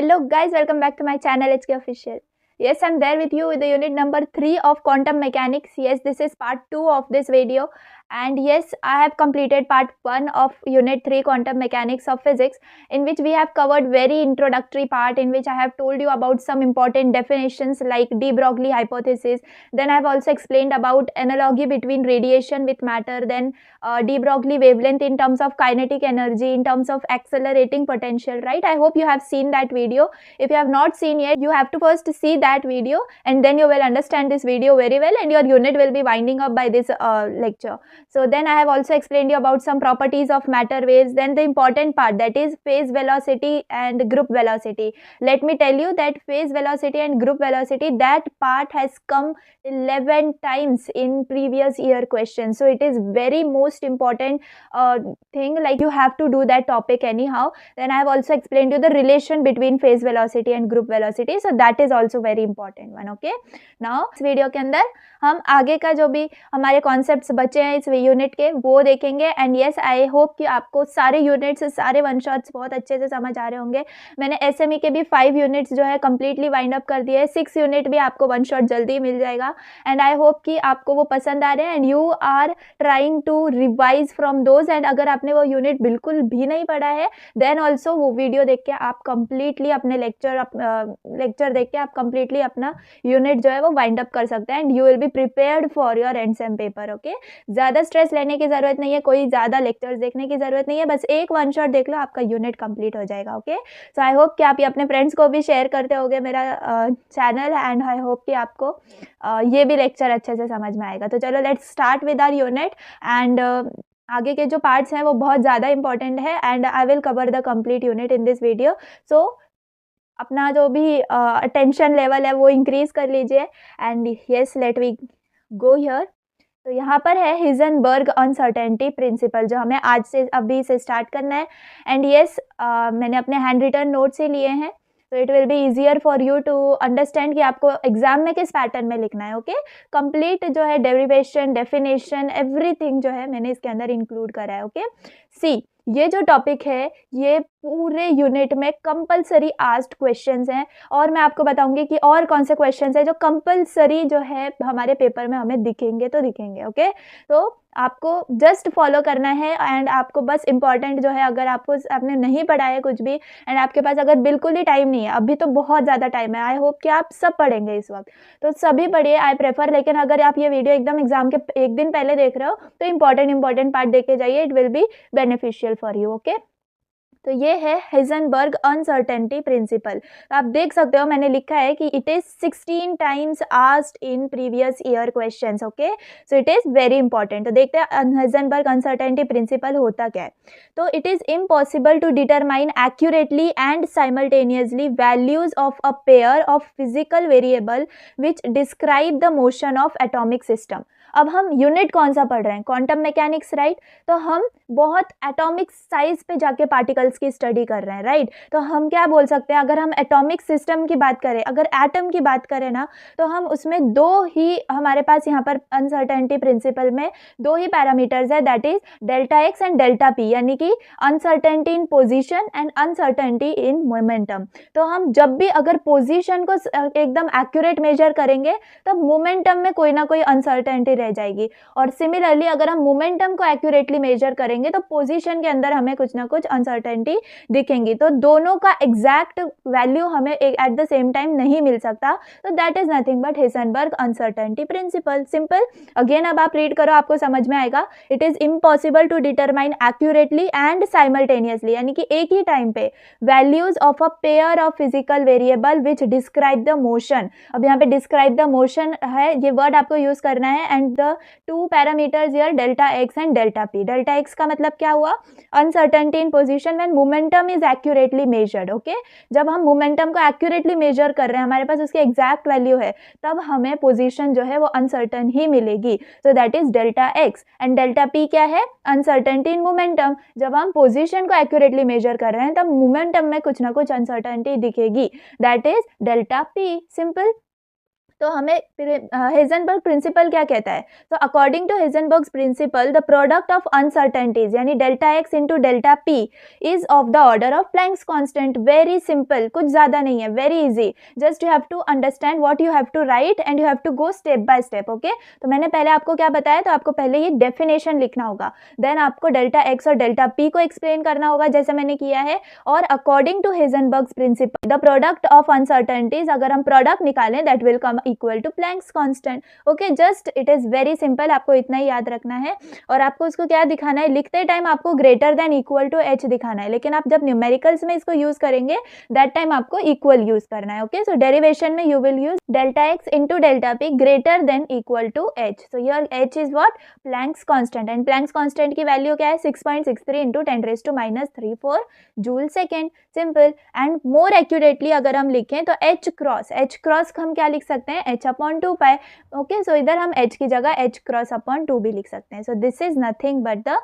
Hello guys, welcome back to my channel HK Official. Yes, I'm there with you with the unit number 3 of quantum mechanics. Yes, this is part 2 of this video, and yes, I have completed part 1 of unit 3 quantum mechanics of physics, in which we have covered very introductory part, in which I have told you about some important definitions like de Broglie hypothesis. Then I have also explained about analogy between radiation with matter, then de Broglie wavelength in terms of kinetic energy, in terms of accelerating potential, right? I hope you have seen that video. If you have not seen yet, you have to first see that video, and then you will understand this video very well, and your unit will be winding up by this lecture. So then I have also explained you about some properties of matter waves. Then the important part, that is phase velocity and group velocity. Let me tell you that phase velocity and group velocity, that part has come 11 times in previous year questions. So it is very most important thing, like you have to do that topic anyhow. Then I have also explained you the relation between phase velocity and group velocity, so that is also very important one. Okay, now इस video के अंदर हम आगे का जो भी हमारे concepts बचे हैं इस यूनिट के वो देखेंगे. एंड यस, आई होप कि आपको सारे यूनिट्स, सारे वन शॉट्स बहुत अच्छे से समझ आ रहे होंगे. मैंने एसएमई के भी 5 यूनिट्स जो है कम्प्लीटली वाइंड अप कर दिए है. 6 यूनिट भी आपको वन शॉट जल्दी मिल जाएगा. एंड आई होप कि आपको वो पसंद आ रहे हैं, and you are trying to revise from those. एंड अगर आपने वो यूनिट बिल्कुल भी नहीं पढ़ा है, देन ऑल्सो वो वीडियो देख के आप कम्प्लीटली अपने लेक्चर देख के आप कम्प्लीटली अपना यूनिट जो है वो वाइंड अप कर सकते हैं. And you will be prepared for your and paper. Okay, ज़्यादा स्ट्रेस लेने की ज़रूरत नहीं है, कोई ज़्यादा लेक्चर्स देखने की ज़रूरत नहीं है, बस एक वन शॉट देख लो, आपका यूनिट कंप्लीट हो जाएगा. ओके, सो आई होप कि आप ये अपने फ्रेंड्स को भी शेयर करते होगे मेरा चैनल, एंड आई होप कि आपको ये भी लेक्चर अच्छे से समझ में आएगा. तो चलो let's start with our unit. And आगे के जो पार्ट्स हैं वो बहुत ज़्यादा इंपॉर्टेंट है, and I will cover the complete unit in this video. So अपना जो भी अटेंशन लेवल है वो इंक्रीज कर लीजिए. And yes, let we go here. तो यहाँ पर है हिजनबर्ग अनसर्टेनिटी प्रिंसिपल, जो हमें आज से अभी से स्टार्ट करना है. एंड यस, मैंने अपने हैंड रिटन नोट से लिए हैं, तो it will be easier for you to understand कि आपको एग्जाम में किस पैटर्न में लिखना है. ओके, कंप्लीट जो है डेरिवेशन, डेफिनेशन, एवरीथिंग जो है मैंने इसके अंदर इंक्लूड करा है. ओके, सी, ये जो टॉपिक है ये पूरे यूनिट में कंपलसरी आस्क्ड क्वेश्चंस हैं, और मैं आपको बताऊंगी कि और कौन से क्वेश्चंस हैं जो कंपलसरी जो है हमारे पेपर में हमें दिखेंगे तो दिखेंगे. ओके, तो आपको जस्ट फॉलो करना है, एंड आपको बस इम्पॉर्टेंट जो है, अगर आपने नहीं पढ़ा है कुछ भी, एंड आपके पास अगर बिल्कुल ही टाइम नहीं है, अभी तो बहुत ज़्यादा टाइम है, आई होप कि आप सब पढ़ेंगे इस वक्त, तो सभी पढ़िए, आई प्रेफर. लेकिन अगर आप ये वीडियो एकदम एग्जाम के एक दिन पहले देख रहे हो तो इंपॉर्टेंट पार्ट देख के जाइए, it will be beneficial for you. Okay, तो ये है हिजनबर्ग अनसर्टेनिटी प्रिंसिपल. तो आप देख सकते हो मैंने लिखा है कि it is 16 times asked in previous year questions. Okay, so it is very important. तो देखते हैं हिजनबर्ग अनसर्टेनिटी प्रिंसिपल होता क्या है. तो it is impossible to determine accurately and simultaneously values of a pair of physical variable which describe the motion of atomic system. अब हम unit कौन सा पढ़ रहे हैं, क्वांटम मैकेनिक्स, राइट? तो हम बहुत एटॉमिक साइज पे जाके पार्टिकल्स की स्टडी कर रहे हैं, राइट? तो हम क्या बोल सकते हैं, अगर हम एटॉमिक सिस्टम की बात करें, अगर एटम की बात करें ना, तो हम उसमें दो ही हमारे पास यहाँ पर अनसर्टेनिटी प्रिंसिपल में दो ही पैरामीटर्स है, that is delta X and delta P, यानी कि uncertainty in position and uncertainty in momentum. तो हम जब भी अगर पोजिशन को एकदम एक्यूरेट मेजर करेंगे तो मोमेंटम में कोई ना कोई अनसर्टेनिटी रह जाएगी, और सिमिलरली अगर हम मोमेंटम को एक्यूरेटली मेजर करेंगे तो पोजीशन के अंदर हमें कुछ ना कुछ अनसर्टेनिटी दिखेंगी. तो दोनों का एग्जैक्ट वैल्यू हमें एट द सेम टाइम नहीं मिल सकता. तो that is nothing but Heisenberg uncertainty principle. Simple. Again अब आप रीड करो, आपको समझ में आएगा. It is impossible to determine accurately and simultaneously, यानी कि एक ही टाइम पे, values of a pair of physical variable which describe the motion. अब यहाँ पे डिस्क्राइब द मोशन है, ये वर्ड आपको यूज करना है. And the two parameters here, delta X and delta P. Delta x का मतलब क्या हुआ, uncertainty in position when momentum is accurately measured. Okay, जब हम मोमेंटम को एक्यूरेटली मेजर कर रहे हैं, हमारे पास उसकी एग्जैक्ट वैल्यू है, तब हमें पोजीशन जो है वो अनसर्टेन ही मिलेगी. So that is delta X. And delta P क्या है, अनसर्टेनिटी इन मोमेंटम. जब हम पोजीशन को एक्यूरेटली मेजर कर रहे हैं तब मोमेंटम में कुछ ना कुछ अनसर्टेनिटी दिखेगी, that is delta p. Simple. तो हमें हेजनबर्ग प्रिंसिपल क्या कहता है? तो according to Heisenberg principle the product of uncertainties यानी delta x into delta p is of the order of Planck's constant. Very simple, कुछ ज़्यादा नहीं है, very easy. Just you have to understand what you have to write and you have to go step by step. Okay, तो मैंने पहले आपको क्या बताया, तो आपको पहले ये डेफिनेशन लिखना होगा, देन आपको डेल्टा एक्स और डेल्टा पी को एक्सप्लेन करना होगा जैसे मैंने किया है, और according to Heisenberg principle the product of uncertainties, अगर हम प्रोडक्ट निकालें that will come equal to Planck's constant. Okay, just it is very simple, आपको इतना ही याद रखना है। और आपको उसको क्या दिखाना है, लिखते टाइम आपको greater than equal to H दिखाना है, लेकिन आप जब न्यूमेरिकल्स में इसको यूज करेंगे दैट टाइम आपको इक्वल यूज करना है। ओके, सो डेरिवेशन में you will use delta x into delta P greater than equal to H. So your H is what, Planck's constant, and Planck's constant की value क्या है, 6.63 into 10⁻³ joule second. Simple. And more accurately अगर हम लिखें तो H cross हम क्या लिख सकते हैं, h/2 पाई। ओके, सो इधर हम h की जगह h×2 भी लिख सकते हैं। So this is nothing but the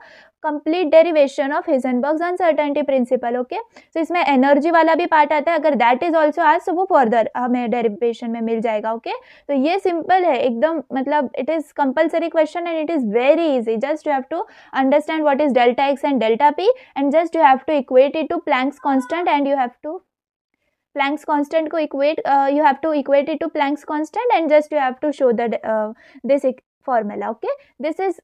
complete derivation of Heisenberg's uncertainty principle. Okay, so इसमें एनर्जी वाला भी पार्ट आता है, अगर दैट इज ऑल्सो आज तो वो फर्दर हमें डेरिवेशन में मिल जाएगा। ओके, तो ये सिंपल है एकदम, मतलब it is compulsory question and it is very easy. Just you have to understand what is delta X and delta P and just you have to equate it to Planck's constant and you have to Planck's constant को equate, you have to equate it to Planck's constant and just you have to show the this formula. Okay, this is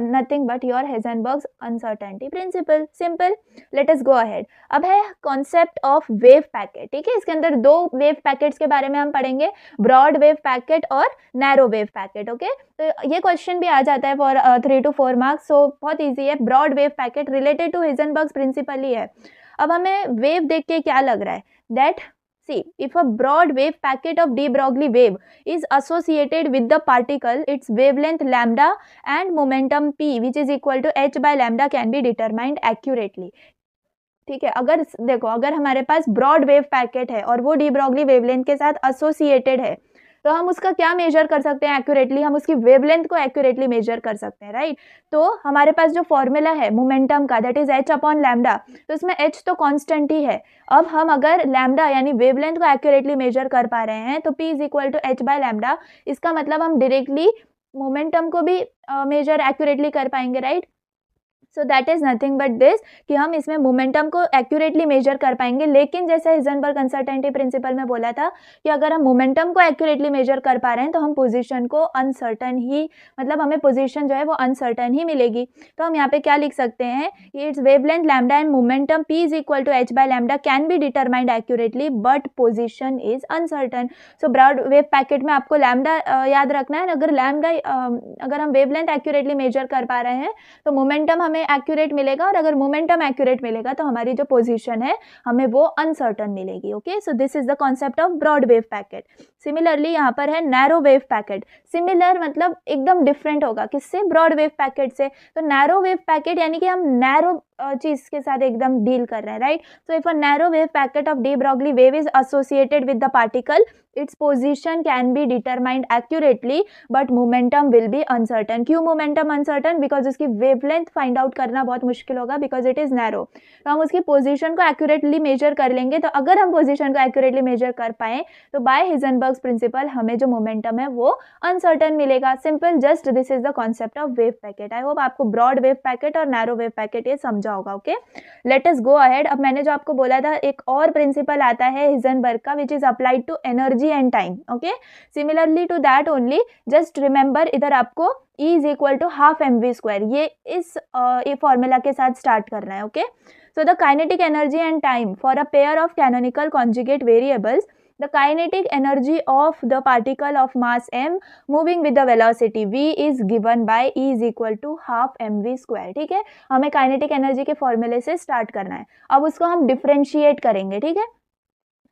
nothing but your Heisenberg's uncertainty principle. Simple. Let us go ahead. अब है concept of wave packet. ठीक है, इसके अंदर दो wave packets के बारे में हम पढ़ेंगे, broad wave packet और narrow wave packet. Okay, तो ये क्वेश्चन भी आ जाता है for 3 to 4 marks, so बहुत easy है। broad wave packet related to Heisenberg's principle ही है। अब हमें wave देख के क्या लग रहा है, that see, if a broad wave packet of de Broglie wave is associated with the particle, its wavelength lambda and momentum p, which is equal to h by lambda, can be determined accurately. ठीक है, अगर देखो, अगर हमारे पास broad wave packet है और वो D Broglie wavelength के साथ एसोसिएटेड है, तो हम उसका क्या मेजर कर सकते हैं एक्यूरेटली, हम उसकी वेवलेंथ को एक्यूरेटली मेजर कर सकते हैं, राइट। तो हमारे पास जो फॉर्मूला है मोमेंटम का, दैट इज h/λ, तो इसमें h तो कांस्टेंट ही है। अब हम अगर लैम्डा यानी वेवलेंथ को एक्यूरेटली मेजर कर पा रहे हैं तो p is equal to h/λ, इसका मतलब हम डायरेक्टली मोमेंटम को भी मेजर एक्यूरेटली कर पाएंगे, right. So that is nothing but this कि हम इसमें मोमेंटम को एक्यूरेटली मेजर कर पाएंगे, लेकिन जैसे हाइजेनबर्ग अनसर्टेनिटी प्रिंसिपल में बोला था कि अगर हम मोमेंटम को एक्यूरेटली मेजर कर पा रहे हैं तो हम पोजीशन को अनसर्टन ही, मतलब हमें पोजीशन जो है वो अनसर्टन ही मिलेगी। तो हम यहाँ पे क्या लिख सकते हैं कि it's wavelength lambda and momentum p is equal to h/λ can be determined accurately but position is uncertain. So broad wave packet में आपको लैम्डा याद रखना है। अगर हम वेवलेंथ एक्यूरेटली मेजर कर पा रहे हैं तो मोमेंटम हमें एक्यूरेट मिलेगा, और अगर मोमेंटम एक्यूरेट मिलेगा तो हमारी जो पोजीशन है हमें वो अनसर्टन मिलेगी। Okay, so this is the concept of broad wave packet. Similarly यहाँ पर है नैरो वेव पैकेट। सिमिलर मतलब एकदम डिफरेंट होगा, किससे, ब्रॉड वेव पैकेट से। तो नैरो वेव पैकेट यानी कि हम नैरो चीज के साथ एकदम डील कर रहे हैं, right. So if a narrow wave packet of de Broglie wave is associated with the particle, its position can be determined accurately but momentum will be uncertain। क्यों momentum uncertain? because उसकी wavelength find out करना बहुत मुश्किल होगा, because it is narrow। तो हम उसकी position को accurately measure कर लेंगे। तो अगर हम position को accurately measure कर पाएँ तो by Heisenberg's principle हमें जो momentum है वो uncertain मिलेगा। simple, just this is the concept of wave packet। I hope आपको broad wave packet और narrow wave packet ये समझा होगा। Okay, let us go ahead। अब मैंने जो आपको बोला था एक और principle आता है Heisenberg का, which is applied to energy and time। okay, similarly to that only, just remember इधर आपको E is equal to half mv square, ये इस फॉर्मूला के साथ स्टार्ट करना है। Okay, so the kinetic energy and time for a pair of canonical conjugate variables, the kinetic energy of the particle of mass m moving with the velocity v is given by E is equal to half mv square। ठीक है, हमें kinetic energy के फॉर्मूले से start करना है। अब उसको हम डिफरेंशिएट करेंगे। ठीक है,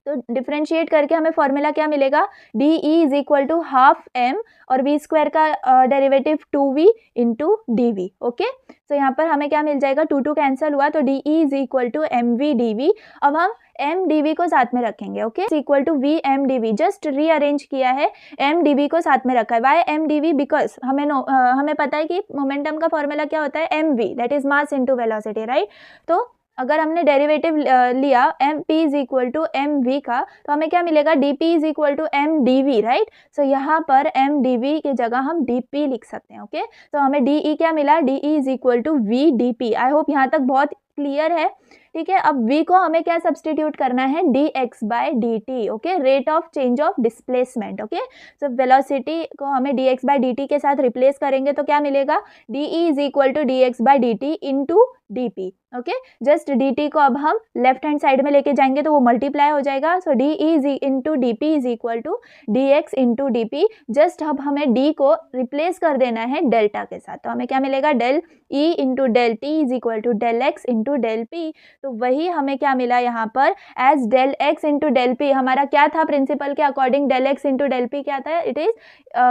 तो डिफरेंशिएट करके हमें फॉर्मूला क्या मिलेगा, D E is equal to half M और वी स्क्वायर का derivative 2v into D V. ओके, तो यहाँ पर हमें क्या मिल जाएगा, 2 कैंसिल हुआ तो D E is equal to M V D V. अब हम एम डी वी को साथ में रखेंगे। Okay, equal to V M D V, just rearrange किया है, एम डी वी को साथ में रखा है। Why M D V? Because हमें पता है कि मोमेंटम का फॉर्मूला क्या होता है, M v, that is mass into velocity, right. तो अगर हमने डेरिवेटिव लिया m p is equal to M v का, तो हमें क्या मिलेगा, d p is equal to m D v, right. So यहाँ पर एम डी वी की जगह हम डी पी लिख सकते हैं, ओके। तो हमें डी ई क्या मिला, D E is equal to V D P. I hope यहाँ तक बहुत क्लियर है, ठीक है। अब v को हमें क्या सब्सटीट्यूट करना है, dx by dt, okay, rate of change of displacement, okay. So velocity को हमें dx बाय dt के साथ रिप्लेस करेंगे तो क्या मिलेगा, de is equal to dx by dt into dp, okay. Just dt को अब हम लेफ्ट हैंड साइड में लेके जाएंगे तो वो मल्टीप्लाई हो जाएगा। So d is into d p is equal to d x into d p. Just अब हमें d को रिप्लेस कर देना है डेल्टा के साथ, तो हमें क्या मिलेगा, del E into del T is equal to del X into del P. तो वही हमें क्या मिला यहाँ पर, as del X into del P. हमारा क्या था, प्रिंसिपल के according del X into del P क्या था, it is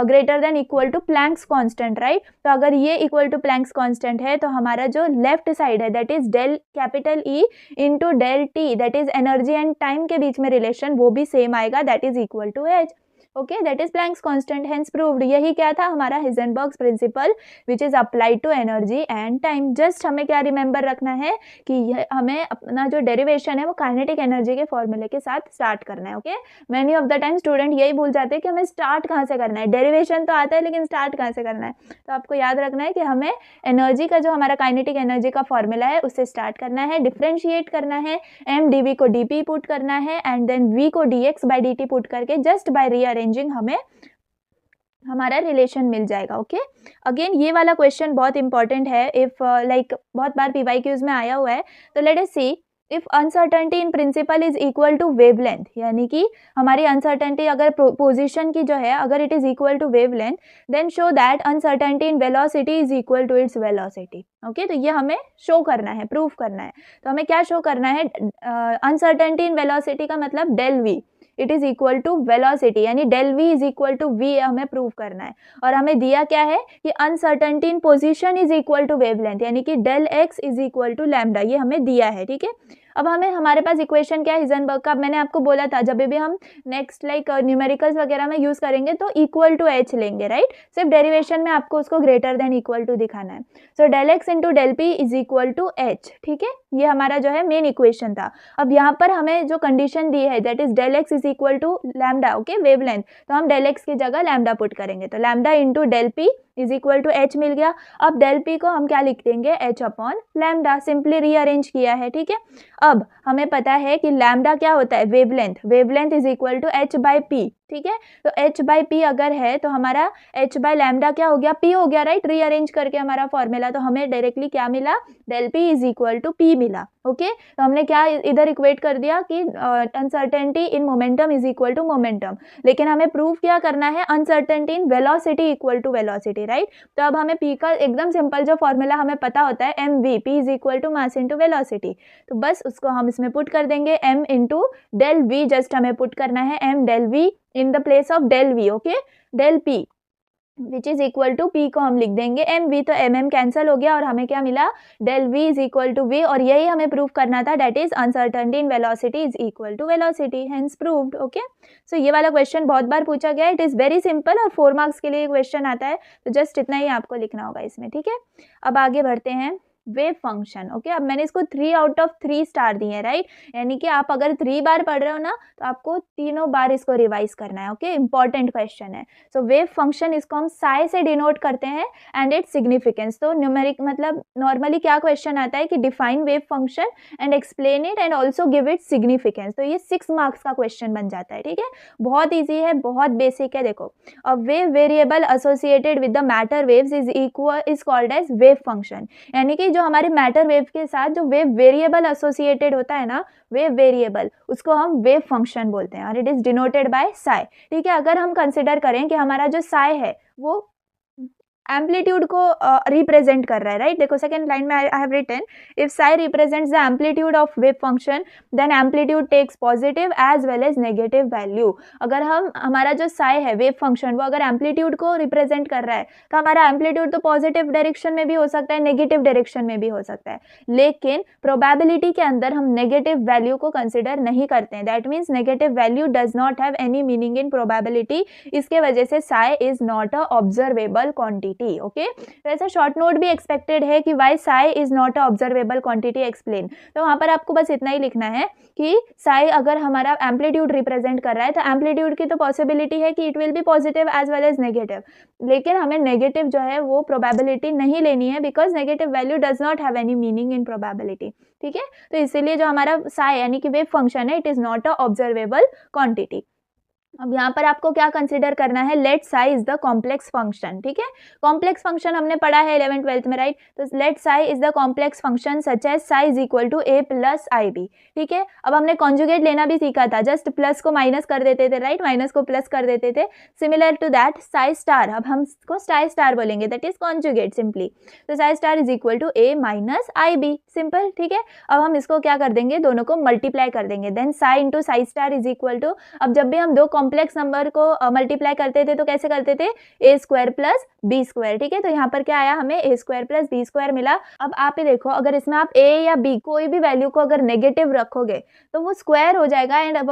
greater than equal to Planck's constant, right. तो अगर ये इक्वल टू प्लैंक्स कांस्टेंट है तो हमारा जो लेफ्ट साइड है that is del capital E into del t, that is energy and time के बीच में रिलेशन, वो भी सेम आएगा, that is equal to h, okay, that is Planck's constant, hence proved. यही क्या था, हमारा Heisenberg's principle which is applied to energy and time. Just हमें क्या रिमेंबर रखना है कि हमें अपना जो डेरिवेशन है वो काइनेटिक एनर्जी के फॉर्मूले के साथ स्टार्ट करना है, okay. Many of the time student यही भूल जाते हैं कि हमें स्टार्ट कहाँ से करना है, डेरिवेशन तो आता है लेकिन स्टार्ट कहाँ से करना है। तो आपको याद रखना है कि हमें एनर्जी का जो हमारा काइनेटिक एनर्जी का फॉर्मूला है उससे स्टार्ट करना है, डिफ्रेंशिएट करना है, एम डी वी को डी पी पुट करना है एंड देन वी को D x by D T put करके जस्ट बाय रीअरेंजिंग हमें हमारा रिलेशन मिल जाएगा, ओके। अगेन ये वाला क्वेश्चन बहुत इंपॉर्टेंट है, इफ लाइक बहुत बार पीवाईक्यूज में आया हुआ है। तो let us see, if uncertainty in principle is equal to wavelength, यानी कि हमारी अनसर्टेनिटी अगर पोजीशन की जो है अगर it is equal to wavelength, then show that uncertainty in velocity is equal to its velocity, okay. तो ये हमें शो करना है, प्रूफ करना है। तो हमें क्या शो करना है, अनसर्टेनिटी इन वेलोसिटी का मतलब del v it is equal to velocity, यानी del we is equal to v हमें प्रूव करना है। और हमें दिया क्या है कि uncertainty in position is equal to wavelength, यानी कि del x is equal to lambda, ये हमें दिया है, ठीक है। अब हमारे पास इक्वेशन क्या है हिजेनबर्ग का, मैंने आपको बोला था जब भी हम नेक्स्ट लाइक न्यूमेरिकल्स वगैरह में यूज करेंगे तो इक्वल टू एच लेंगे, राइट। सिर्फ डेरिवेशन में आपको उसको ग्रेटर देन इक्वल टू दिखाना है। So del X into del P is equal to H, ठीक है। ये हमारा जो है मेन इक्वेशन था। अब यहाँ पर हमें जो कंडीशन दी है that is del x is equal to lambda, okay, wavelength. तो हम डेल एक्स की जगह लैम्डा पुट करेंगे, तो lambda into del P is equal to h मिल गया। अब डेल पी को हम क्या लिख देंगे, h upon lambda, simply rearrange किया है, ठीक है। अब हमें पता है कि लैम्डा क्या होता है, wavelength, wavelength is equal to H by P, ठीक है। तो एच बाई पी अगर है तो हमारा एच बाई लैम्डा क्या हो गया, पी हो गया, राइट। रीअरेंज करके हमारा फॉर्मूला, तो हमें डायरेक्टली क्या मिला, del P is equal to P मिला, ओके। तो हमने क्या इधर इक्वेट कर दिया कि uncertainty in momentum is equal to momentum, लेकिन हमें प्रूव क्या करना है, uncertainty in velocity equal to velocity, right. तो अब हमें पी का एकदम सिंपल जो फॉर्मूला हमें पता होता है, M V, P is equal to mass into velocity. तो बस उसको हम इसमें पुट कर देंगे, M into del V, just हमें पुट करना है M del V in the place of del V, okay, del P which is equal to P को हम लिख देंगे एम वी, तो एम एम कैंसिल हो गया और हमें क्या मिला, del we is equal to V. और यही हमें प्रूव करना था, that is uncertainty in velocity is equal to velocity, hence proved, okay. So ये वाला क्वेश्चन बहुत बार पूछा गया है, इट इज वेरी सिंपल और 4 मार्क्स के लिए क्वेश्चन आता है, तो जस्ट इतना ही आपको लिखना होगा इसमें, ठीक है। अब आगे बढ़ते हैं, वेव फंक्शन, ओके। अब मैंने इसको 3 आउट ऑफ 3 स्टार दिए हैं, राइट। यानी कि आप अगर 3 बार पढ़ रहे हो ना तो आपको तीनों बार इसको रिवाइज करना है, ओके। इंपॉर्टेंट क्वेश्चन है। सो वेव फंक्शन इसको हम साई से डिनोट करते हैं एंड इट्स सिग्निफिकेंस। तो न्यूमेरिक मतलब नॉर्मली क्या क्वेश्चन आता है कि define wave function and explain it and also give it significance. तो ये 6 मार्क्स का क्वेश्चन बन जाता है, ठीक है। बहुत ईजी है, बहुत बेसिक है। देखो, a wave variable associated with the matter waves is called as wave function, यानी कि जो हमारे मैटर वेव के साथ जो वेव वेरिएबल एसोसिएटेड होता है ना, वेव वेरिएबल, उसको हम वेव फंक्शन बोलते हैं और it is denoted by Sai, ठीक है। अगर हम कंसिडर करें कि हमारा जो साई है वो एम्पलीट्यूड को रिप्रेजेंट कर रहा है, राइट। देखो सेकंड लाइन में I have written, if psi represents the amplitude of wave function then amplitude takes positive as well as negative value. अगर हमारा जो साई है वेव फंक्शन वो अगर एम्पलीट्यूड को रिप्रेजेंट कर रहा है तो हमारा एम्पलीट्यूड तो पॉजिटिव डायरेक्शन में भी हो सकता है, नेगेटिव डायरेक्शन में भी हो सकता है, लेकिन प्रोबेबिलिटी के अंदर हम नेगेटिव वैल्यू को कंसिडर नहीं करते हैं। That means negative value does not have any meaning in probability. इसके वजह से psi is not a observable quantity, quantity. Okay, तो ऐसा शॉर्ट नोट भी एक्सपेक्टेड है कि why psi is not a observable quantity explain. तो वहाँ पर आपको बस इतना ही लिखना है कि साई अगर हमारा एम्पलीट्यूड रिप्रेजेंट कर रहा है तो एम्पलीट्यूड की तो पॉसिबिलिटी है कि it will be positive as well as negative, लेकिन हमें नेगेटिव जो है वो प्रोबेबिलिटी नहीं लेनी है, because negative value does not have any meaning in probability. ठीक है, तो इसीलिए जो हमारा साई यानी कि वेव फंक्शन है, it is not a observable quantity. अब यहाँ पर आपको क्या कंसीडर करना है, let psi is the complex function. ठीक है, कॉम्प्लेक्स फंक्शन हमने पढ़ा है 11th 12th में, राइट। तो let psi is the complex function such as psi is equal to a plus I B. ठीक है, अब हमने कॉन्जुगेट लेना भी सीखा था, जस्ट प्लस को माइनस कर देते थे, राइट, माइनस को प्लस कर देते थे। Similar to that psi star, अब हम इसको साई स्टार बोलेंगे, दैट इज कॉन्जुगेट सिंपली। तो psi star is equal to a minus I B, simple. ठीक है, अब हम इसको क्या कर देंगे, दोनों को मल्टीप्लाई कर देंगे, then psi into psi star is equal to, अब जब भी हम दो कॉम्प्लेक्स नंबर को मल्टीप्लाई करते थे तो कैसे करते थे, ए स्क्वायर प्लस बी स्क्वायर। ठीक है, तो यहाँ पर क्या आया, हमें ए स्क्वायर प्लस बी स्क्वायर मिला। अब आप ये देखो, अगर इसमें आप ए या बी कोई भी वैल्यू को अगर नेगेटिव रखोगे तो वो स्क्वायर हो जाएगा, एंड अब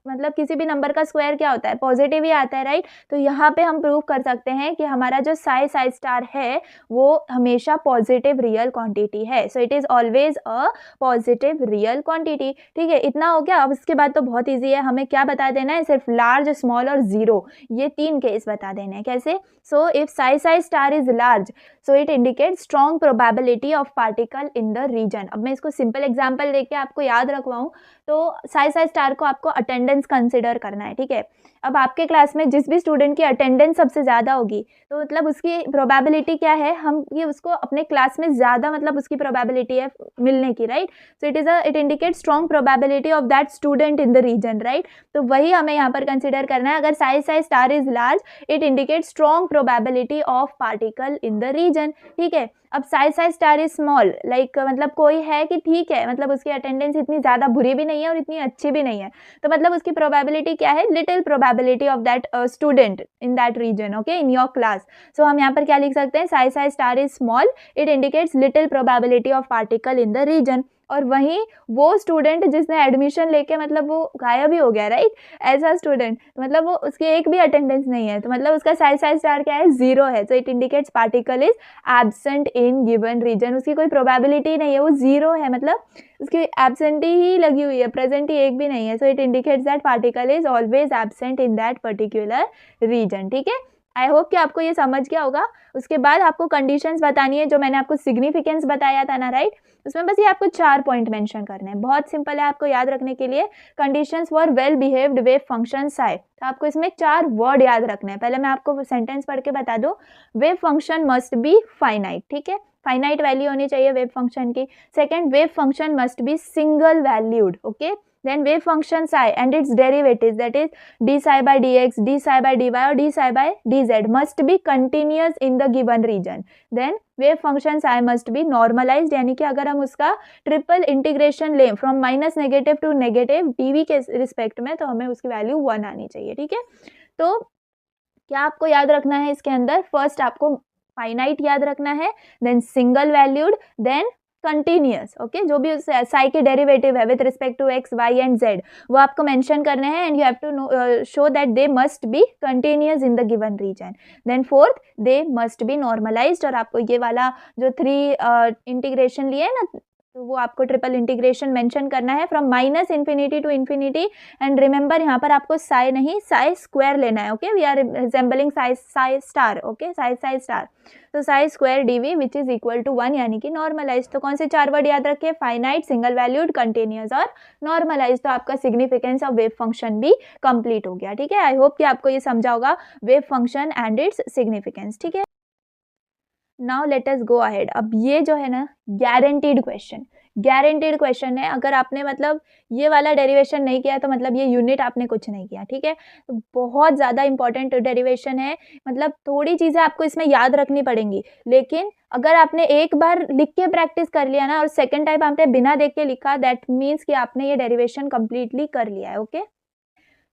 मतलब किसी भी नंबर का स्क्वायर क्या होता है, पॉजिटिव ही आता है, राइट। तो यहाँ पे हम प्रूव कर सकते हैं कि हमारा जो साई साई स्टार है वो हमेशा पॉजिटिव रियल क्वांटिटी है। So it is always a positive real quantity. ठीक है, इतना हो गया। अब इसके बाद तो बहुत ईजी है, हमें क्या बता देना है, सिर्फ लार्ज, स्मॉल और जीरो, ये तीन केस बता देने हैं। कैसे, so if psi psi star is large so it indicate strong probability of particle in the region. अब मैं इसको सिंपल एग्जांपल लेके आपको याद रखवाऊं, तो साई साई स्टार को आपको अटेंडेंस कंसिडर करना है। ठीक है, अब आपके क्लास में जिस भी स्टूडेंट की अटेंडेंस सबसे ज़्यादा होगी तो मतलब उसकी प्रोबेबिलिटी क्या है, हम ये उसको अपने क्लास में ज़्यादा मतलब उसकी प्रोबेबिलिटी है मिलने की, right. So it indicate strong probability of that student in the region, right. तो वही हमें यहाँ पर कंसिडर करना है, अगर psi psi star is large it indicate strong probability of particle in the region. ठीक है, अब psi psi star is small, like मतलब कोई है कि ठीक है, मतलब उसकी अटेंडेंस इतनी ज़्यादा बुरी भी नहीं है और इतनी अच्छी भी नहीं है, तो मतलब उसकी प्रोबेबिलिटी क्या है, little probability of that student in that region, okay, in your class. So हम यहाँ पर क्या लिख सकते हैं, psi psi star is small, it indicates little probability of particle in the region. और वहीं वो स्टूडेंट जिसने एडमिशन लेके मतलब वो गायब ही हो गया, राइट, ऐसा स्टूडेंट मतलब वो उसकी एक भी अटेंडेंस नहीं है, तो मतलब उसका साई साई स्टार क्या है, जीरो है। So it indicates particle is absent in given region, उसकी कोई प्रोबेबिलिटी नहीं है, वो जीरो है, मतलब उसकी एब्सेंट ही लगी हुई है, प्रेजेंट ही एक भी नहीं है। So it indicates that particle is always absent in that particular region. ठीक है, आई होप कि आपको ये समझ गया होगा। उसके बाद आपको कंडीशंस बतानी है, जो मैंने आपको सिग्निफिकेंस बताया था ना, राइट, उसमें बस ये आपको 4 पॉइंट मेंशन करने हैं, बहुत सिंपल है आपको याद रखने के लिए। Conditions for well behaved wave function psi, तो आपको इसमें 4 वर्ड याद रखने हैं। पहले मैं आपको सेंटेंस पढ़ के बता दूं, wave function must be finite. ठीक है, फाइनाइट वैल्यू होनी चाहिए वेव फंक्शन की। Second, wave function must be single valued, okay. then wave function psi and its derivatives, that is d psi by dx, d psi by dy or d psi by dz must be continuous in the given region. Then wave function psi must be normalized, यानी कि अगर हम उसका triple integration लें from minus negative to negative dv के respect में, तो हमें उसकी वैल्यू 1 आनी चाहिए। ठीक है, तो क्या आपको याद रखना है इसके अंदर, फर्स्ट आपको फाइनाइट याद रखना है, then single valued, then continuous, okay. जो भी उस साई के डेरिवेटिव है with respect to X Y and Z वो आपको मेंशन करने हैं, and you have to show that they must be continuous in the given region. Then fourth, they must be normalized, और आपको ये वाला जो 3 इंटीग्रेशन लिए है ना, तो वो आपको ट्रिपल इंटीग्रेशन मेंशन करना है from minus infinity to infinity, and remember यहाँ पर आपको साई नहीं साई स्क्वायर लेना है, okay. We are resembling psi psi star, okay, psi psi star. तो psi square dv which is equal to 1, यानी कि नॉर्मलाइज। तो कौन से 4 वर्ड याद रखे, फाइनाइट, सिंगल वैल्यूड, कंटिन्यूअस और नॉर्मलाइज। तो आपका सिग्निफिकेंस ऑफ वेव फंक्शन भी कंप्लीट हो गया। ठीक है, आई होप कि आपको ये समझा होगा wave function and its significance. ठीक है, now let us go ahead. अब ये जो है ना गारंटीड क्वेश्चन है, अगर आपने मतलब ये वाला डेरिवेशन नहीं किया तो मतलब ये यूनिट आपने कुछ नहीं किया। ठीक है, तो बहुत ज़्यादा इंपॉर्टेंट डेरिवेशन है, मतलब थोड़ी चीज़ें आपको इसमें याद रखनी पड़ेंगी, लेकिन अगर आपने एक बार लिख के प्रैक्टिस कर लिया ना और सेकेंड टाइम आपने बिना देख के लिखा, दैट मीन्स कि आपने ये डेरिवेशन कम्प्लीटली कर लिया है, ओके।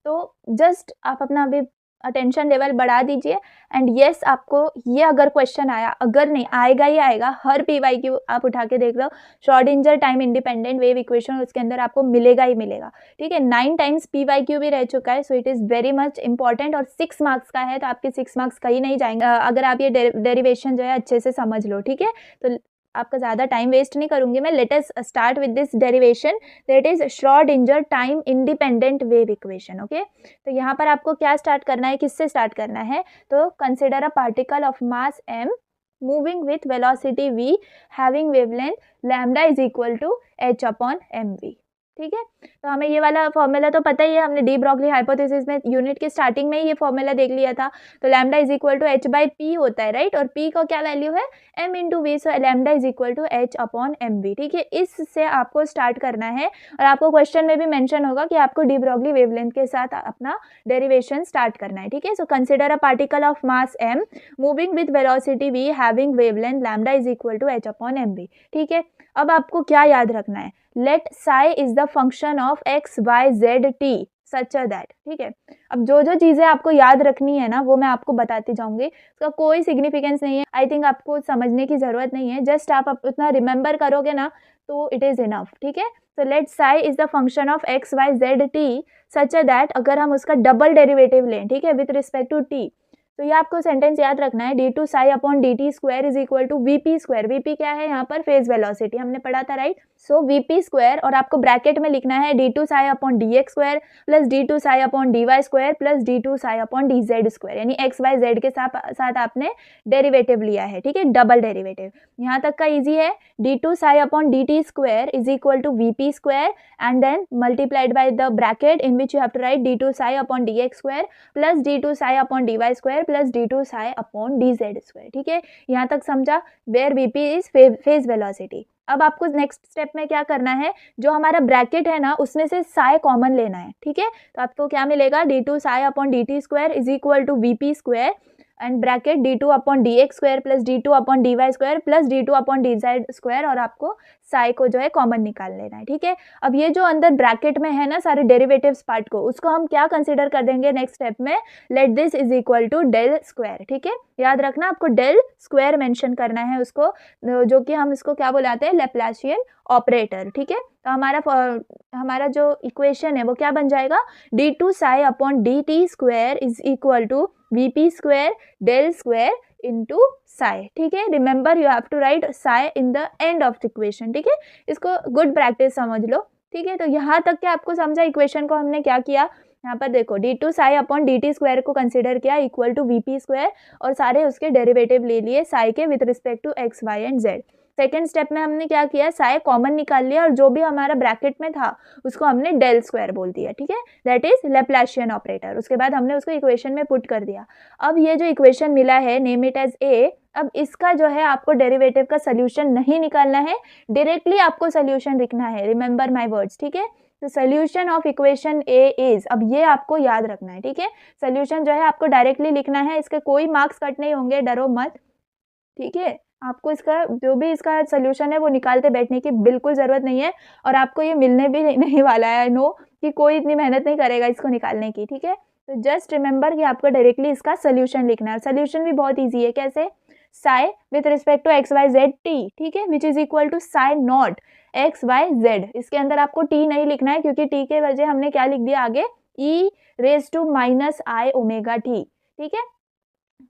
तो जस्ट आप अपना अभी अटेंशन लेवल बढ़ा दीजिए। एंड येस, आपको ये अगर क्वेश्चन आया, अगर नहीं आएगा ही आएगा, हर PYQ आप उठा के देख लो, Schrodinger time independent wave equation उसके अंदर आपको मिलेगा ही मिलेगा, ठीक है। 9 टाइम्स PYQ भी रह चुका है, so it is very much important, और 6 मार्क्स का है, तो आपके 6 मार्क्स कहीं नहीं जाएंगे अगर आप ये डेरिवेशन जो है अच्छे से समझ लो, ठीक है। तो आपका ज़्यादा टाइम वेस्ट नहीं करूंगी मैं। Let us start with this derivation, that is Schrodinger time independent wave equation, okay. तो यहाँ पर आपको क्या स्टार्ट करना है, किससे स्टार्ट करना है, तो consider a particle of mass m moving with velocity v having wavelength lambda is equal to h upon mv, ठीक है। तो हमें ये वाला फॉर्मूला तो पता ही है, हमने डी ब्रॉगली हाइपोथेसिस में यूनिट के स्टार्टिंग में ही ये फॉर्मूला देख लिया था। तो lambda is equal to h by P होता है, राइट, और p का क्या वैल्यू है, m into V, so lambda is equal to h upon M V, ठीक है। इससे आपको स्टार्ट करना है, और आपको क्वेश्चन में भी मेंशन होगा कि आपको डी ब्रॉगली वेवलेंथ के साथ अपना डेरिवेशन स्टार्ट करना है, ठीक है। सो consider a particle of mass m moving with velocity v having wavelength lambda is equal to h upon M V, ठीक है। अब आपको क्या याद रखना है, let psi is the function of x Y Z T such that, ठीक है। अब जो जो चीज़ें आपको याद रखनी है ना, वो मैं आपको बताती जाऊंगी, उसका कोई सिग्निफिकेंस नहीं है, आई थिंक आपको समझने की ज़रूरत नहीं है, जस्ट आप उतना रिमेंबर करोगे ना तो इट इज़ इनफ, ठीक है। तो let psi is the function of x Y Z T such that, अगर हम उसका डबल डेरिवेटिव लें, ठीक है, विथ रिस्पेक्ट टू टी, तो ये आपको सेंटेंस याद रखना है, D two psi upon D T square is equal to VP square. VP क्या है यहाँ पर, फेज वेलोसिटी, हमने पढ़ा था, राइट। सो वीपी स्क्वायर, और आपको ब्रैकेट में लिखना है D two psi upon D x square plus D two psi upon D Y square plus D two psi upon D Z square, यानी एक्स वाई जेड के साथ आपने डेरिवेटिव लिया है, ठीक है, डबल डेरिवेटिव। यहाँ तक का ईजी है, D two psi upon D T square is equal to VP square and then multiplied by the bracket in which you have to write D two psi upon D x square plus D two psi upon D Y square plus D two psi upon D Z square, ठीक है। यहाँ तक समझा, where VP is phase velocity. अब आपको next step में क्या करना है, जो हमारा ब्रैकेट है ना उसमें से साई कॉमन लेना है, ठीक है। तो आपको क्या मिलेगा, D two psi upon D T square is equal to VP square and bracket D two upon D x square plus D two upon D Y square plus D two upon D Z square, और आपको साई को जो है common निकाल लेना है, ठीक है। अब ये जो अंदर ब्रैकेट में है ना सारे डेरिवेटिव्स पार्ट को, उसको हम क्या कंसिडर कर देंगे नेक्स्ट स्टेप में, let this is equal to del square, ठीक है। याद रखना आपको डेल स्क्वायर मेंशन करना है उसको, जो कि हम इसको क्या बुलाते हैं, लैप्लासियन ऑपरेटर, ठीक है। तो हमारा जो इक्वेशन है वो क्या बन जाएगा, D two psi upon D T square is equal to VP square del square into psi, ठीक है। Remember you have to write psi in the end of the equation, ठीक है। इसको गुड प्रैक्टिस समझ लो, ठीक है। तो यहाँ तक के आपको समझा इक्वेशन को हमने क्या किया, यहाँ पर देखो D two psi upon D T square को कंसिडर किया इक्वल टू वीपी स्क्वायर, और सारे उसके डेरिवेटिव ले लिए साई के with respect to X Y and Z. Second step में हमने क्या किया, साई कॉमन निकाल लिया, और जो भी हमारा ब्रैकेट में था उसको हमने डेल स्क्वायर बोल दिया, ठीक है, दैट इज लैप्लासियन ऑपरेटर। उसके बाद हमने उसको इक्वेशन में पुट कर दिया। अब ये जो इक्वेशन मिला है, नेम इट एज ए, अब इसका जो है आपको डेरिवेटिव का सोल्यूशन नहीं निकालना है, डायरेक्टली आपको सोल्यूशन लिखना है, रिमेंबर माय वर्ड्स, ठीक है। तो solution of equation A is, अब ये आपको याद रखना है, ठीक है। सोल्यूशन जो है आपको डायरेक्टली लिखना है, इसके कोई मार्क्स कट नहीं होंगे, डरो मत, ठीक है। आपको इसका जो भी इसका सोल्यूशन है वो निकालते बैठने की बिल्कुल ज़रूरत नहीं है, और आपको ये मिलने भी नहीं वाला है, नो कि कोई इतनी मेहनत नहीं करेगा इसको निकालने की, ठीक है। तो जस्ट रिमेंबर कि आपको डायरेक्टली इसका सोल्यूशन लिखना है। सोल्यूशन भी बहुत ईजी है, कैसे, psi with respect to X Y Z T, ठीक है, which is equal to psi naught x Y Z. इसके अंदर आपको टी नहीं लिखना है, क्योंकि टी के वजह हमने क्या लिख दिया आगे, e raise to minus I omega T, ठीक है।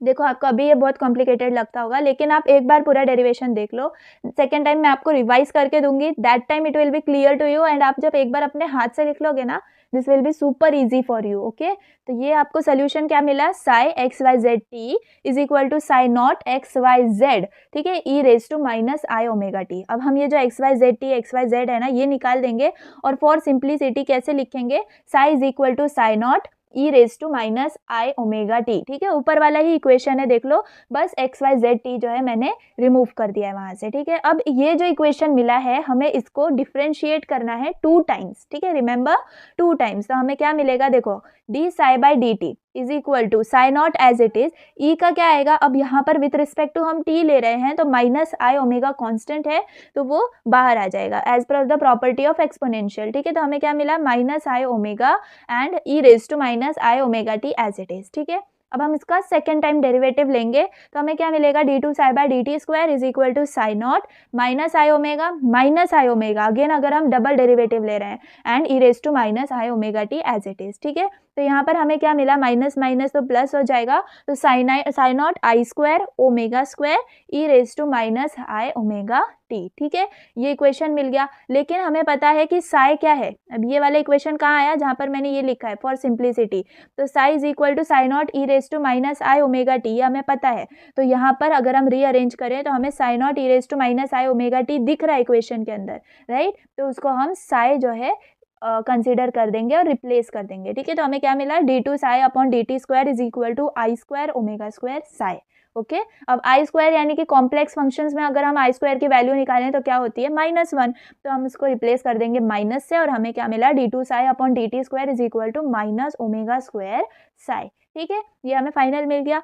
देखो आपको अभी ये बहुत कॉम्प्लिकेटेड लगता होगा, लेकिन आप एक बार पूरा डेरिवेशन देख लो, सेकेंड टाइम मैं आपको रिवाइज करके दूंगी, that time it will be clear to you, and आप जब एक बार अपने हाथ से लिख लोगे ना, this will be super easy for you, okay. तो ये आपको सोल्यूशन क्या मिला, psi x Y Z t is equal to psi naught x Y z, ठीक है, e raise to minus I omega t. अब हम ये जो x Y Z t x Y z है ना, ये निकाल देंगे, और फॉर सिंप्लिसिटी कैसे लिखेंगे, psi is equal to psi naught E raise to minus I omega T, ठीक है। ऊपर वाला ही इक्वेशन है, देख लो, बस एक्स वाई जेड टी जो है मैंने रिमूव कर दिया है वहां से, ठीक है। अब ये जो इक्वेशन मिला है, हमें इसको डिफ्रेंशिएट करना है 2 टाइम्स, ठीक है, रिमेंबर 2 टाइम्स। तो हमें क्या मिलेगा, देखो, d psi by D t, is equal to psi naught as it is, e का क्या आएगा, अब यहाँ पर विथ रिस्पेक्ट टू हम टी ले रहे हैं तो माइनस आई ओमेगा कॉन्स्टेंट है तो वो बाहर आ जाएगा as per the property of exponential. ठीक है, तो हमें क्या मिला, minus I omega and E raise to minus I omega T as it is. ठीक है, अब हम इसका सेकेंड टाइम डेरिवेटिव लेंगे तो हमें क्या मिलेगा, D two psi by D T square is equal to psi naught minus I omega again अगर हम डबल डेरिवेटिव ले रहे हैं and E raise to minus I omega T as it is. ठीक है, तो यहाँ पर हमें क्या मिला, माइनस माइनस तो प्लस हो जाएगा, तो psi naught I square omega square E raise to minus I omega T. ठीक है, ये इक्वेशन मिल गया। लेकिन हमें पता है कि साई क्या है, अब ये वाला इक्वेशन कहाँ आया, जहाँ पर मैंने ये लिखा है फॉर सिंप्लिसिटी, तो psi is equal to psi naught E raise to minus I omega T, ये हमें पता है। तो यहाँ पर अगर हम रीअरेंज करें तो हमें psi naught E raise to minus I omega T दिख रहा है इक्वेशन के अंदर, राइट, तो उसको हम साई जो है कंसिडर कर देंगे और रिप्लेस कर देंगे। ठीक है, तो हमें क्या मिला, D two psi upon D T square is equal to I square omega square psi. Okay, अब आई स्क्वायर यानी कि कॉम्प्लेक्स फंक्शंस में अगर हम आई स्क्वायर की वैल्यू निकालें तो क्या होती है, -1, तो हम इसको रिप्लेस कर देंगे माइनस से और हमें क्या मिला, D two psi upon D T square is equal to minus omega square psi. ठीक है, ये हमें फाइनल मिल गया।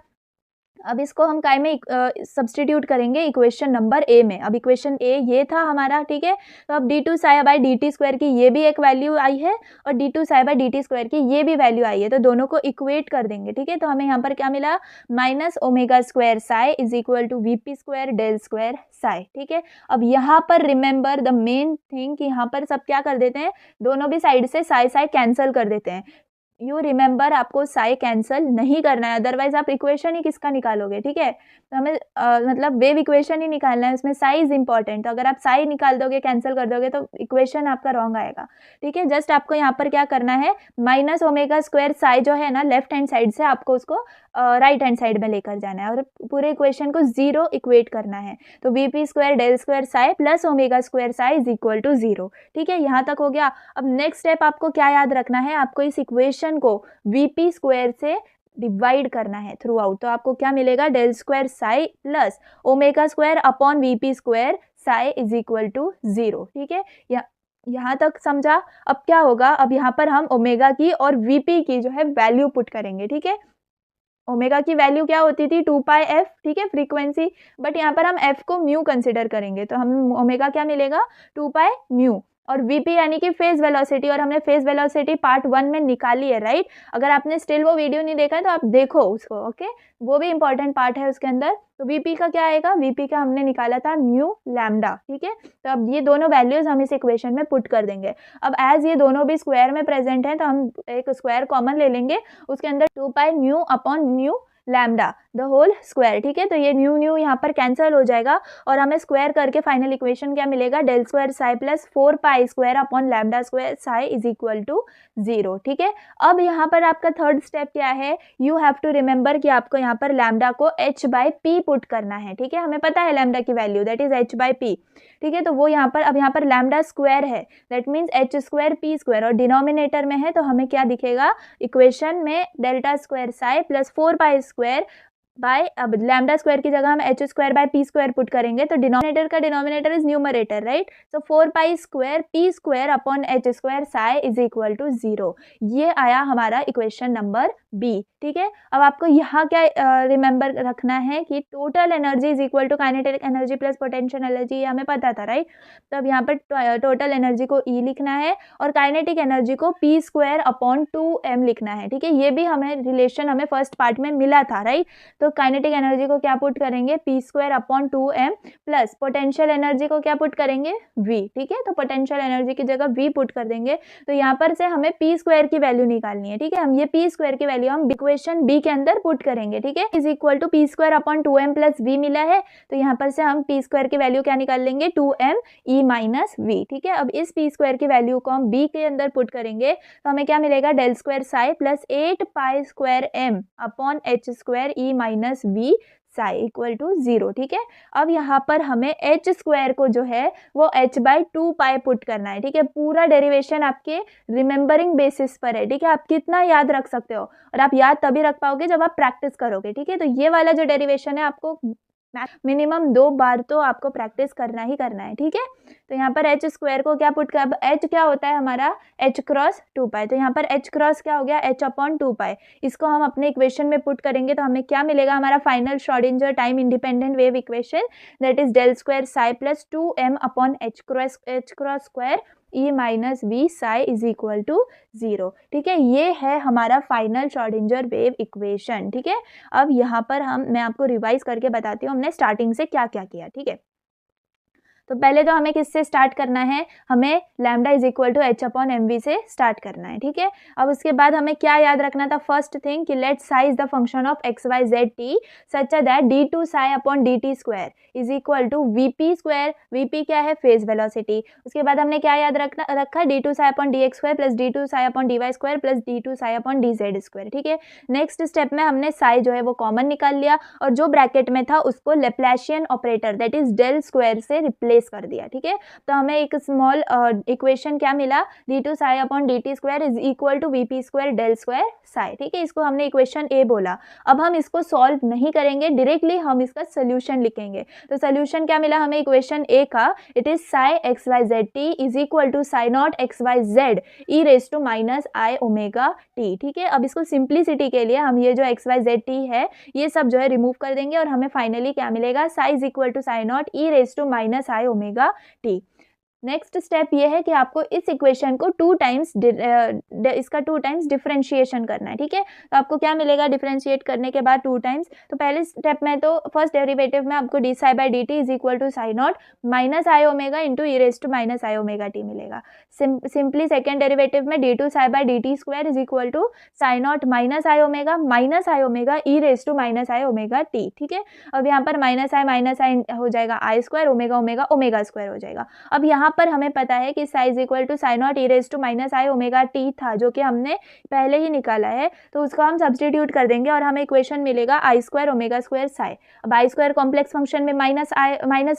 अब इसको हम काय में सब्सटीट्यूट करेंगे इक्वेशन नंबर ए में। अब इक्वेशन ए ये था हमारा, ठीक है, तो अब D two psi by D T square की ये भी एक वैल्यू आई है और D two psi by D T square की ये भी वैल्यू आई है, तो दोनों को इक्वेट कर देंगे। ठीक है, तो हमें यहाँ पर क्या मिला, minus omega square psi is equal to V P square del square psi. ठीक है, अब यहाँ पर रिमेंबर द मेन थिंग कि यहाँ पर सब क्या कर देते हैं, दोनों भी साइड से साई साई कैंसिल कर देते हैं। यू रिमेंबर आपको साई कैंसिल नहीं करना है, अदरवाइज आप इक्वेशन ही किसका निकालोगे। ठीक है, तो हमें मतलब वेव इक्वेशन ही निकालना है, उसमें साई इज इंपॉर्टेंट, तो अगर आप साई निकाल दोगे कैंसिल कर दोगे तो इक्वेशन आपका रॉन्ग आएगा। ठीक है, जस्ट आपको यहाँ पर क्या करना है, माइनस ओमेगा स्क्वायर साई जो है ना लेफ्ट हैंड साइड से आपको उसको राइट हैंड साइड में लेकर जाना है और पूरे इक्वेशन को जीरो इक्वेट करना है। तो V P square del square psi plus omega square psi is equal to 0। ठीक है, यहाँ तक हो गया। अब नेक्स्ट स्टेप आपको क्या याद रखना है, आपको इस इक्वेशन को वी पी स्क्वायर से डिवाइड करना है थ्रू आउट, तो आपको क्या मिलेगा, del square psi plus omega square upon V P square psi is equal to 0। ठीक है, यहाँ तक समझा। अब क्या होगा, अब यहाँ पर हम ओमेगा की और वीपी की जो है वैल्यू पुट करेंगे। ठीक है, ओमेगा की वैल्यू क्या होती थी, 2 पाई एफ, ठीक है, फ्रीक्वेंसी, बट यहाँ पर हम एफ को म्यू कंसिडर करेंगे, तो हम ओमेगा क्या मिलेगा, 2 पाई म्यू, और वीपी यानी कि फेज वेलोसिटी, और हमने फेज वेलोसिटी पार्ट 1 में निकाली है, राइट। अगर आपने स्टिल वो वीडियो नहीं देखा है तो आप देखो उसको, ओके, वो भी इंपॉर्टेंट पार्ट है उसके अंदर। तो वीपी का क्या आएगा, वीपी का हमने निकाला था म्यू लैम्डा। ठीक है, तो अब ये दोनों वैल्यूज हम इस इक्वेशन में पुट कर देंगे। अब एज ये दोनों भी स्क्वायर में प्रेजेंट हैं तो हम एक स्क्वायर कॉमन ले लेंगे, उसके अंदर 2 pi mu upon mu lambda the whole square. ठीक है, तो ये न्यू न्यू यहाँ पर कैंसिल हो जाएगा और हमें स्क्वायर करके फाइनल इक्वेशन क्या मिलेगा, del square psi plus 4 pi square upon lambda square psi is equal to 0। ठीक है, अब यहाँ पर आपका थर्ड स्टेप क्या है, यू हैव टू रिमेंबर कि आपको यहाँ पर लैम्डा को h बाई पी पुट करना है। ठीक है, हमें पता है लैम्डा की value that is h by P. ठीक है, तो वो यहाँ पर, अब यहाँ पर लैम्डा स्क्वायर है that means h square p square, और डिनोमिनेटर में है तो हमें क्या दिखेगा, इक्वेशन में delta square psi plus 4 pi square bye, अब लैम्डा स्क्वायर की जगह हम H square by P square put करेंगे, तो डिनोमिनेटर का denominator is numerator, right. So 4 pi square p square upon h square psi is equal to 0। ये आया हमारा इक्वेशन नंबर बी। ठीक है, अब आपको यहाँ क्या रिमेंबर रखना है कि total energy is equal to kinetic energy plus potential energy, ये हमें पता था, राइट। तो अब यहाँ पर टोटल एनर्जी को ई लिखना है और काइनेटिक एनर्जी को पी स्क्वायर अपॉन 2m लिखना है। ठीक है, ये भी हमें रिलेशन हमें फर्स्ट पार्ट में मिला था, राइट। तो काइनेटिक एनर्जी को क्या पुट करेंगे, P square upon 2m plus potential energy को क्या पुट करेंगे, v। ठीक है, तो पोटेंशियल एनर्जी की जगह v पुट कर देंगे, तो यहाँ पर से हमें पी स्क्वायर की वैल्यू निकालनी है। ठीक है, हम ये पी स्क्वायर की वैल्यू हम इक्वेशन बी के अंदर पुट करेंगे। ठीक है, is equal to p square upon 2m plus v मिला है, तो यहाँ पर से हम पी स्क्वायर की वैल्यू क्या निकाल लेंगे, 2m e माइनस v। ठीक है, अब इस पी स्क्वायर की वैल्यू को हम b के अंदर पुट करेंगे तो हमें क्या मिलेगा, del square psi plus 8 pi square m upon h square e minus v psi equal to 0। ठीक है, अब यहाँ पर हमें h स्क्वायर को जो है वो h बाई 2 पाई पुट करना है। ठीक है, पूरा डेरिवेशन आपके रिमेंबरिंग बेसिस पर है। ठीक है, आप कितना याद रख सकते हो, और आप याद तभी रख पाओगे जब आप प्रैक्टिस करोगे। ठीक है, तो ये वाला जो डेरिवेशन है आपको मिनिमम 2 बार तो आपको प्रैक्टिस करना ही करना है, ठीक है। तो यहाँ पर h स्क्वायर को क्या पुट कर, h क्या होता है हमारा h क्रॉस 2 पाई, तो यहाँ पर h क्रॉस क्या हो गया h अपॉन 2 पाई। इसको हम अपने इक्वेशन में पुट करेंगे तो हमें क्या मिलेगा, हमारा final Schrödinger time independent wave equation, that is del square psi plus 2m upon h cross square E minus v psi is equal to 0, ठीक है। ये है हमारा फाइनल श्रोडिंगर वेव इक्वेशन, ठीक है। अब यहाँ पर मैं आपको रिवाइज करके बताती हूँ हमने स्टार्टिंग से क्या क्या किया, ठीक है। तो पहले तो हमें किससे स्टार्ट करना है, हमें lambda is equal to h upon M v से स्टार्ट करना है, ठीक है। अब उसके बाद हमें क्या याद रखना था, फर्स्ट थिंग कि let psi is the function of x Y Z T such that d two psi upon D T square is equal to V P square. V p क्या है, फेज वेलोसिटी। उसके बाद हमने क्या याद रखा, d two psi upon D x square plus D two psi upon D Y square plus D two psi upon D Z square, ठीक है। नेक्स्ट स्टेप में हमने साई जो है वो कॉमन निकाल लिया और जो ब्रैकेट में था उसको Laplacian operator that is del square से रिप्लेस कर दिया, ठीक है। तो हमें एक स्मॉल इक्वेशन क्या मिला, D two psi upon D T square is equal to V P square del square psi, ठीक है। इसको हमने इक्वेशन ए बोला। अब हम इसको सॉल्व नहीं करेंगे, डायरेक्टली हम इसका सोल्यूशन लिखेंगे। तो सोल्यूशन क्या मिला हमें इक्वेशन ए का, it is psi x Y Z t is equal to psi naught x Y z e raise to minus I omega T, ठीक है। अब इसको सिंप्लिसिटी के लिए हम ये जो एक्स वाई जेड टी है ये सब जो है रिमूव कर देंगे और हमें फाइनली क्या मिलेगा, psi is equal to psi naught E raise to minus I omega t. Next step ये है कि आपको इस इक्वेशन को 2 टाइम्स इसका 2 टाइम्स डिफरेंशिएशन करना है, ठीक है। तो आपको क्या मिलेगा डिफरेंशिएट करने के बाद 2 टाइम्स, तो पहले स्टेप में तो फर्स्ट डेरिवेटिव में आपको d psi by D t is equal to psi naught minus I omega into e raise to minus I omega t मिलेगा। सिंपली सेकेंड डेरिवेटिव में d two psi by D T square is equal to psi naught minus I omega e raise to minus I omega T, ठीक है। अब यहाँ पर minus i हो जाएगा i square, omega omega omega square हो जाएगा। अब यहाँ पर हमें पता है कि psi is equal to psi naught E raise to minus I omega t था जो कि हमने पहले ही निकाला है, तो उसको हम सब्सटीट्यूट कर देंगे और हमें इक्वेशन मिलेगा i square omega square psi. अब आई स्क्वायर कॉम्प्लेक्स फंक्शन में माइनस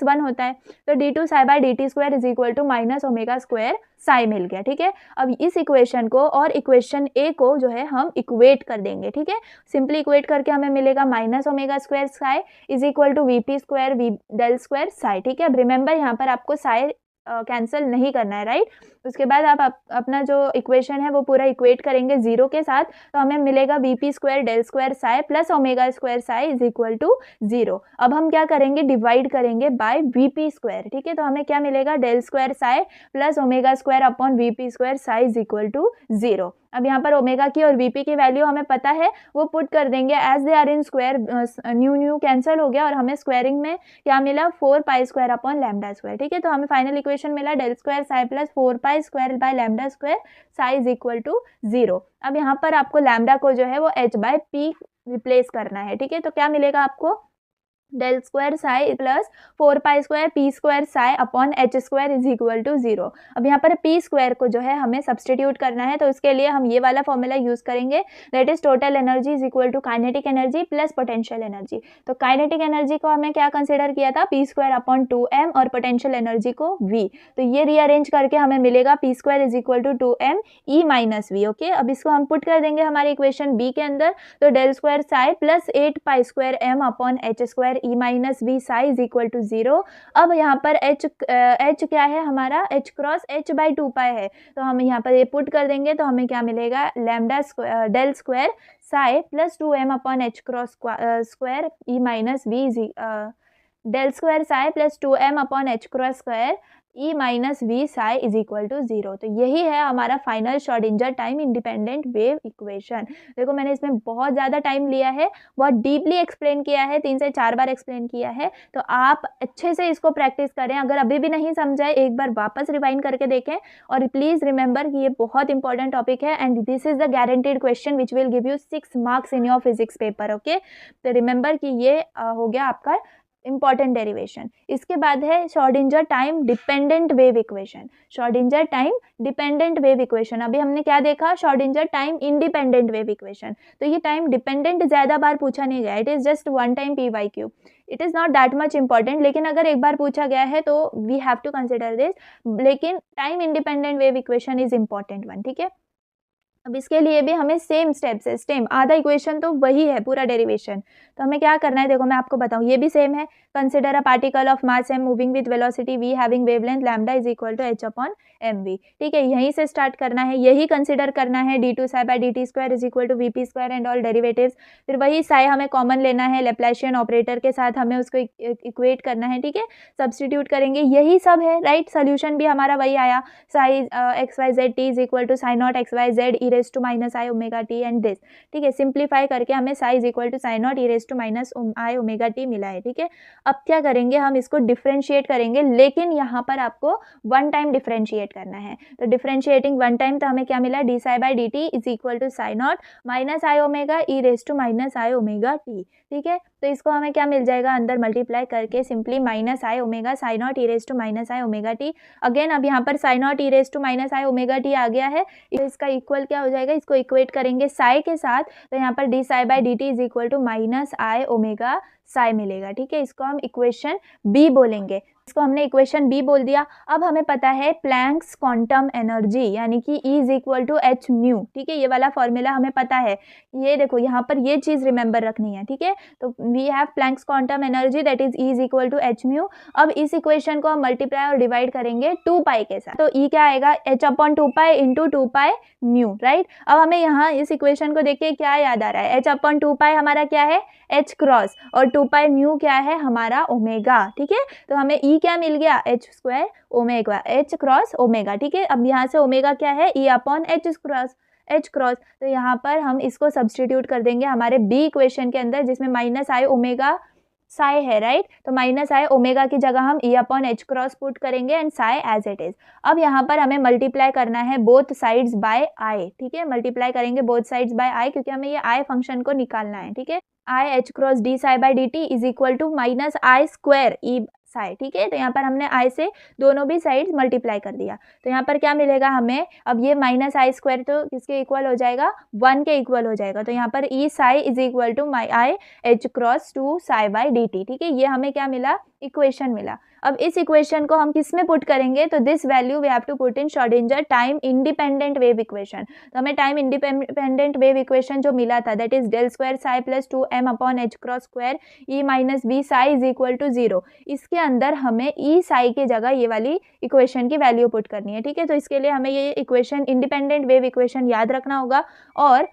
1 होता है, तो d two psi by D T square is equal to minus omega square psi मिल गया, ठीक है। अब इस इक्वेशन को और इक्वेशन ए को जो है हम इक्वेट कर देंगे, ठीक है। सिंपली इक्वेट करके हमें मिलेगा minus omega square psi is equal to V P square v del square psi, ठीक है। अब रिमेंबर यहाँ पर आपको साई कैंसिल नहीं करना है, राइट। उसके बाद आप अपना जो इक्वेशन है वो पूरा इक्वेट करेंगे 0 के साथ, तो हमें मिलेगा v P square del square psi plus omega square psi is equal to 0। अब हम क्या करेंगे, डिवाइड करेंगे बाय वी पी स्क्वायर, ठीक है। तो हमें क्या मिलेगा, del square psi plus omega square upon V P square psi is equal to 0। अब यहाँ पर ओमेगा की और वीपी की वैल्यू हमें पता है, वो पुट कर देंगे as they are in square, nu cancel हो गया और हमें स्क्वायरिंग में क्या मिला 4 pi square upon lambda square, ठीक है। तो हमें फाइनल इक्वेशन मिला del square psi plus 4 pi square by lambda square psi is equal to 0। अब यहाँ पर आपको लैम्डा को जो है वो h बाय पी रिप्लेस करना है, ठीक है। तो क्या मिलेगा आपको, del square psi plus 4 pi square p square psi upon h square is equal to 0। अब यहाँ पर पी स्क्वायर को जो है हमें सब्सटीट्यूट करना है, तो उसके लिए हम ये वाला फॉर्मूला यूज करेंगे, that is total energy is equal to kinetic energy plus potential energy. तो काइनेटिक एनर्जी को हमने क्या कंसिडर किया था, पी स्क्वायर अपॉन 2m और पोटेंशियल एनर्जी को v। तो ये रीअरेंज करके हमें मिलेगा p square is equal to 2m E minus v, okay. अब इसको हम पुट कर देंगे हमारे इक्वेशन बी के अंदर, तो del square psi plus 8 pi square m upon h square E minus v psi is equal to 0। अब यहाँ पर h क्या है हमारा, h cross h by 2 pi है, तो हम यहाँ पर ये पुट कर देंगे तो हमें क्या मिलेगा, lambda del square psi plus 2m upon h cross square E minus v del square psi plus 2m upon h cross square E minus v psi is equal to 0। तो यही है हमारा final Schrödinger time independent wave equation. देखो मैंने इसमें बहुत ज़्यादा time लिया है, बहुत डीपली एक्सप्लेन किया है, 3 से 4 बार एक्सप्लेन किया है, तो आप अच्छे से इसको प्रैक्टिस करें। अगर अभी भी नहीं समझाए एक बार वापस रिवाइंड करके देखें, और प्लीज़ रिमेंबर कि ये बहुत इंपॉर्टेंट टॉपिक है and this is the guaranteed question which will give you 6 marks in your physics paper, okay. तो रिमेंबर कि ये हो गया आपका इंपॉर्टेंट डेरिवेशन। इसके बाद है Schrodinger time dependent wave equation. Schrodinger time dependent wave equation, अभी हमने क्या देखा, Schrodinger time independent wave equation. तो ये टाइम डिपेंडेंट ज़्यादा बार पूछा नहीं गया, it is just 1 time p y q, it is not that much important, लेकिन अगर एक बार पूछा गया है तो we have to consider this. लेकिन time independent wave equation is important one, ठीक है। अब इसके लिए भी हमें सेम स्टेप्स है, सेम आधा इक्वेशन तो वही है पूरा डेरिवेशन। तो हमें क्या करना है, देखो मैं आपको बताऊं, ये भी सेम है। Consider a particle of mass m moving with velocity v having wavelength lambda is equal to h upon mv। ठीक है, यहीं से स्टार्ट करना है, यही कंसिडर करना है। d2 psi by dt square is equal to vp square and all derivatives. फिर वही साई हमें कॉमन लेना है, लैप्लासियन ऑपरेटर के साथ हमें उसको इक्वेट करना है। ठीक है, सब्सटीट्यूट करेंगे, यही सब है राइट। सोल्यूशन भी हमारा वही आया, psi x Y Z t is equal to psi naught x Y z e raise to minus I omega t and this. ठीक है, सिंप्लीफाई करके हमें psi is equal to psi naught E raise to minus I omega t मिला है। ठीक है, अब क्या करेंगे, हम इसको डिफ्रेंशिएट करेंगे, लेकिन यहाँ पर आपको वन टाइम डिफ्रेंशिएट करना है। तो डिफ्रेंशिएटिंग वन टाइम, तो हमें क्या मिला, d psi by D t is equal to psi naught minus I omega e raise to minus I omega T. ठीक है, तो इसको हमें क्या मिल जाएगा, अंदर मल्टीप्लाई करके simply minus I omega psi naught E raise to minus I omega t. Again अब यहाँ पर psi naught E raise to minus I omega t आ गया है, इसका इक्वल क्या हो जाएगा, इसको इक्वेट करेंगे साई के साथ, तो यहाँ पर d psi by D t is equal to minus I omega psi मिलेगा। ठीक है, इसको हम इक्वेशन बी बोलेंगे, इसको हमने इक्वेशन बी बोल दिया। अब हमें पता है प्लैंक्स क्वांटम एनर्जी यानी कि E is equal to h mu. ठीक है, ये वाला फॉर्मूला हमें पता है, ये देखो यहाँ पर ये चीज़ रिमेंबर रखनी है। ठीक है, तो we have Planck's quantum energy that is E is equal to h mu. अब इस इक्वेशन को हम मल्टीप्लाई और डिवाइड करेंगे 2 पाई के साथ, तो E क्या आएगा, h upon 2 pi into 2 pi mu right. अब हमें यहाँ इस इक्वेशन को देख के क्या याद आ रहा है, h अपॉन 2 पाई हमारा क्या है, h क्रॉस, और 2 पाई म्यू क्या है हमारा ओमेगा। ठीक है, तो हमें E क्या मिल गया, h square omega, h cross omega. ठीक है, अब यहाँ से ओमेगा क्या है, E अपॉन h क्रॉस। तो यहाँ पर हम इसको सब्सटीट्यूट कर देंगे हमारे बी इक्वेशन के अंदर, जिसमें माइनस आई ओमेगा साई है राइट। तो माइनस आई ओमेगा की जगह हम E upon h cross put करेंगे and psi as it is. अब यहाँ पर हमें मल्टीप्लाई करना है बोथ साइड्स बाय i। ठीक है, मल्टीप्लाई करेंगे बोथ साइड्स बाय i, क्योंकि हमें ये i फंक्शन को निकालना है। ठीक है, i h cross d psi by D t is equal to minus i square e psi. ठीक है, तो यहाँ पर हमने आई से दोनों भी साइड्स मल्टीप्लाई कर दिया, तो यहाँ पर क्या मिलेगा हमें, अब ये माइनस आई स्क्वायर तो किसके इक्वल हो जाएगा, 1 के इक्वल हो जाएगा। तो यहाँ पर e psi is equal to my i h cross two psi by D t. ठीक है, ये हमें क्या मिला, इक्वेशन मिला। अब इस इक्वेशन को हम किस में पुट करेंगे, तो this value we have to put in Schrödinger time independent wave equation. तो हमें टाइम इंडिपेंडेंट वेव इक्वेशन जो मिला था, that is del square psi plus 2m upon h cross square E minus b psi is equal to 0, इसके अंदर हमें ई साई की जगह ये वाली इक्वेशन की वैल्यू पुट करनी है। ठीक है, तो इसके लिए हमें ये इक्वेशन इंडिपेंडेंट वेव इक्वेशन याद रखना होगा, और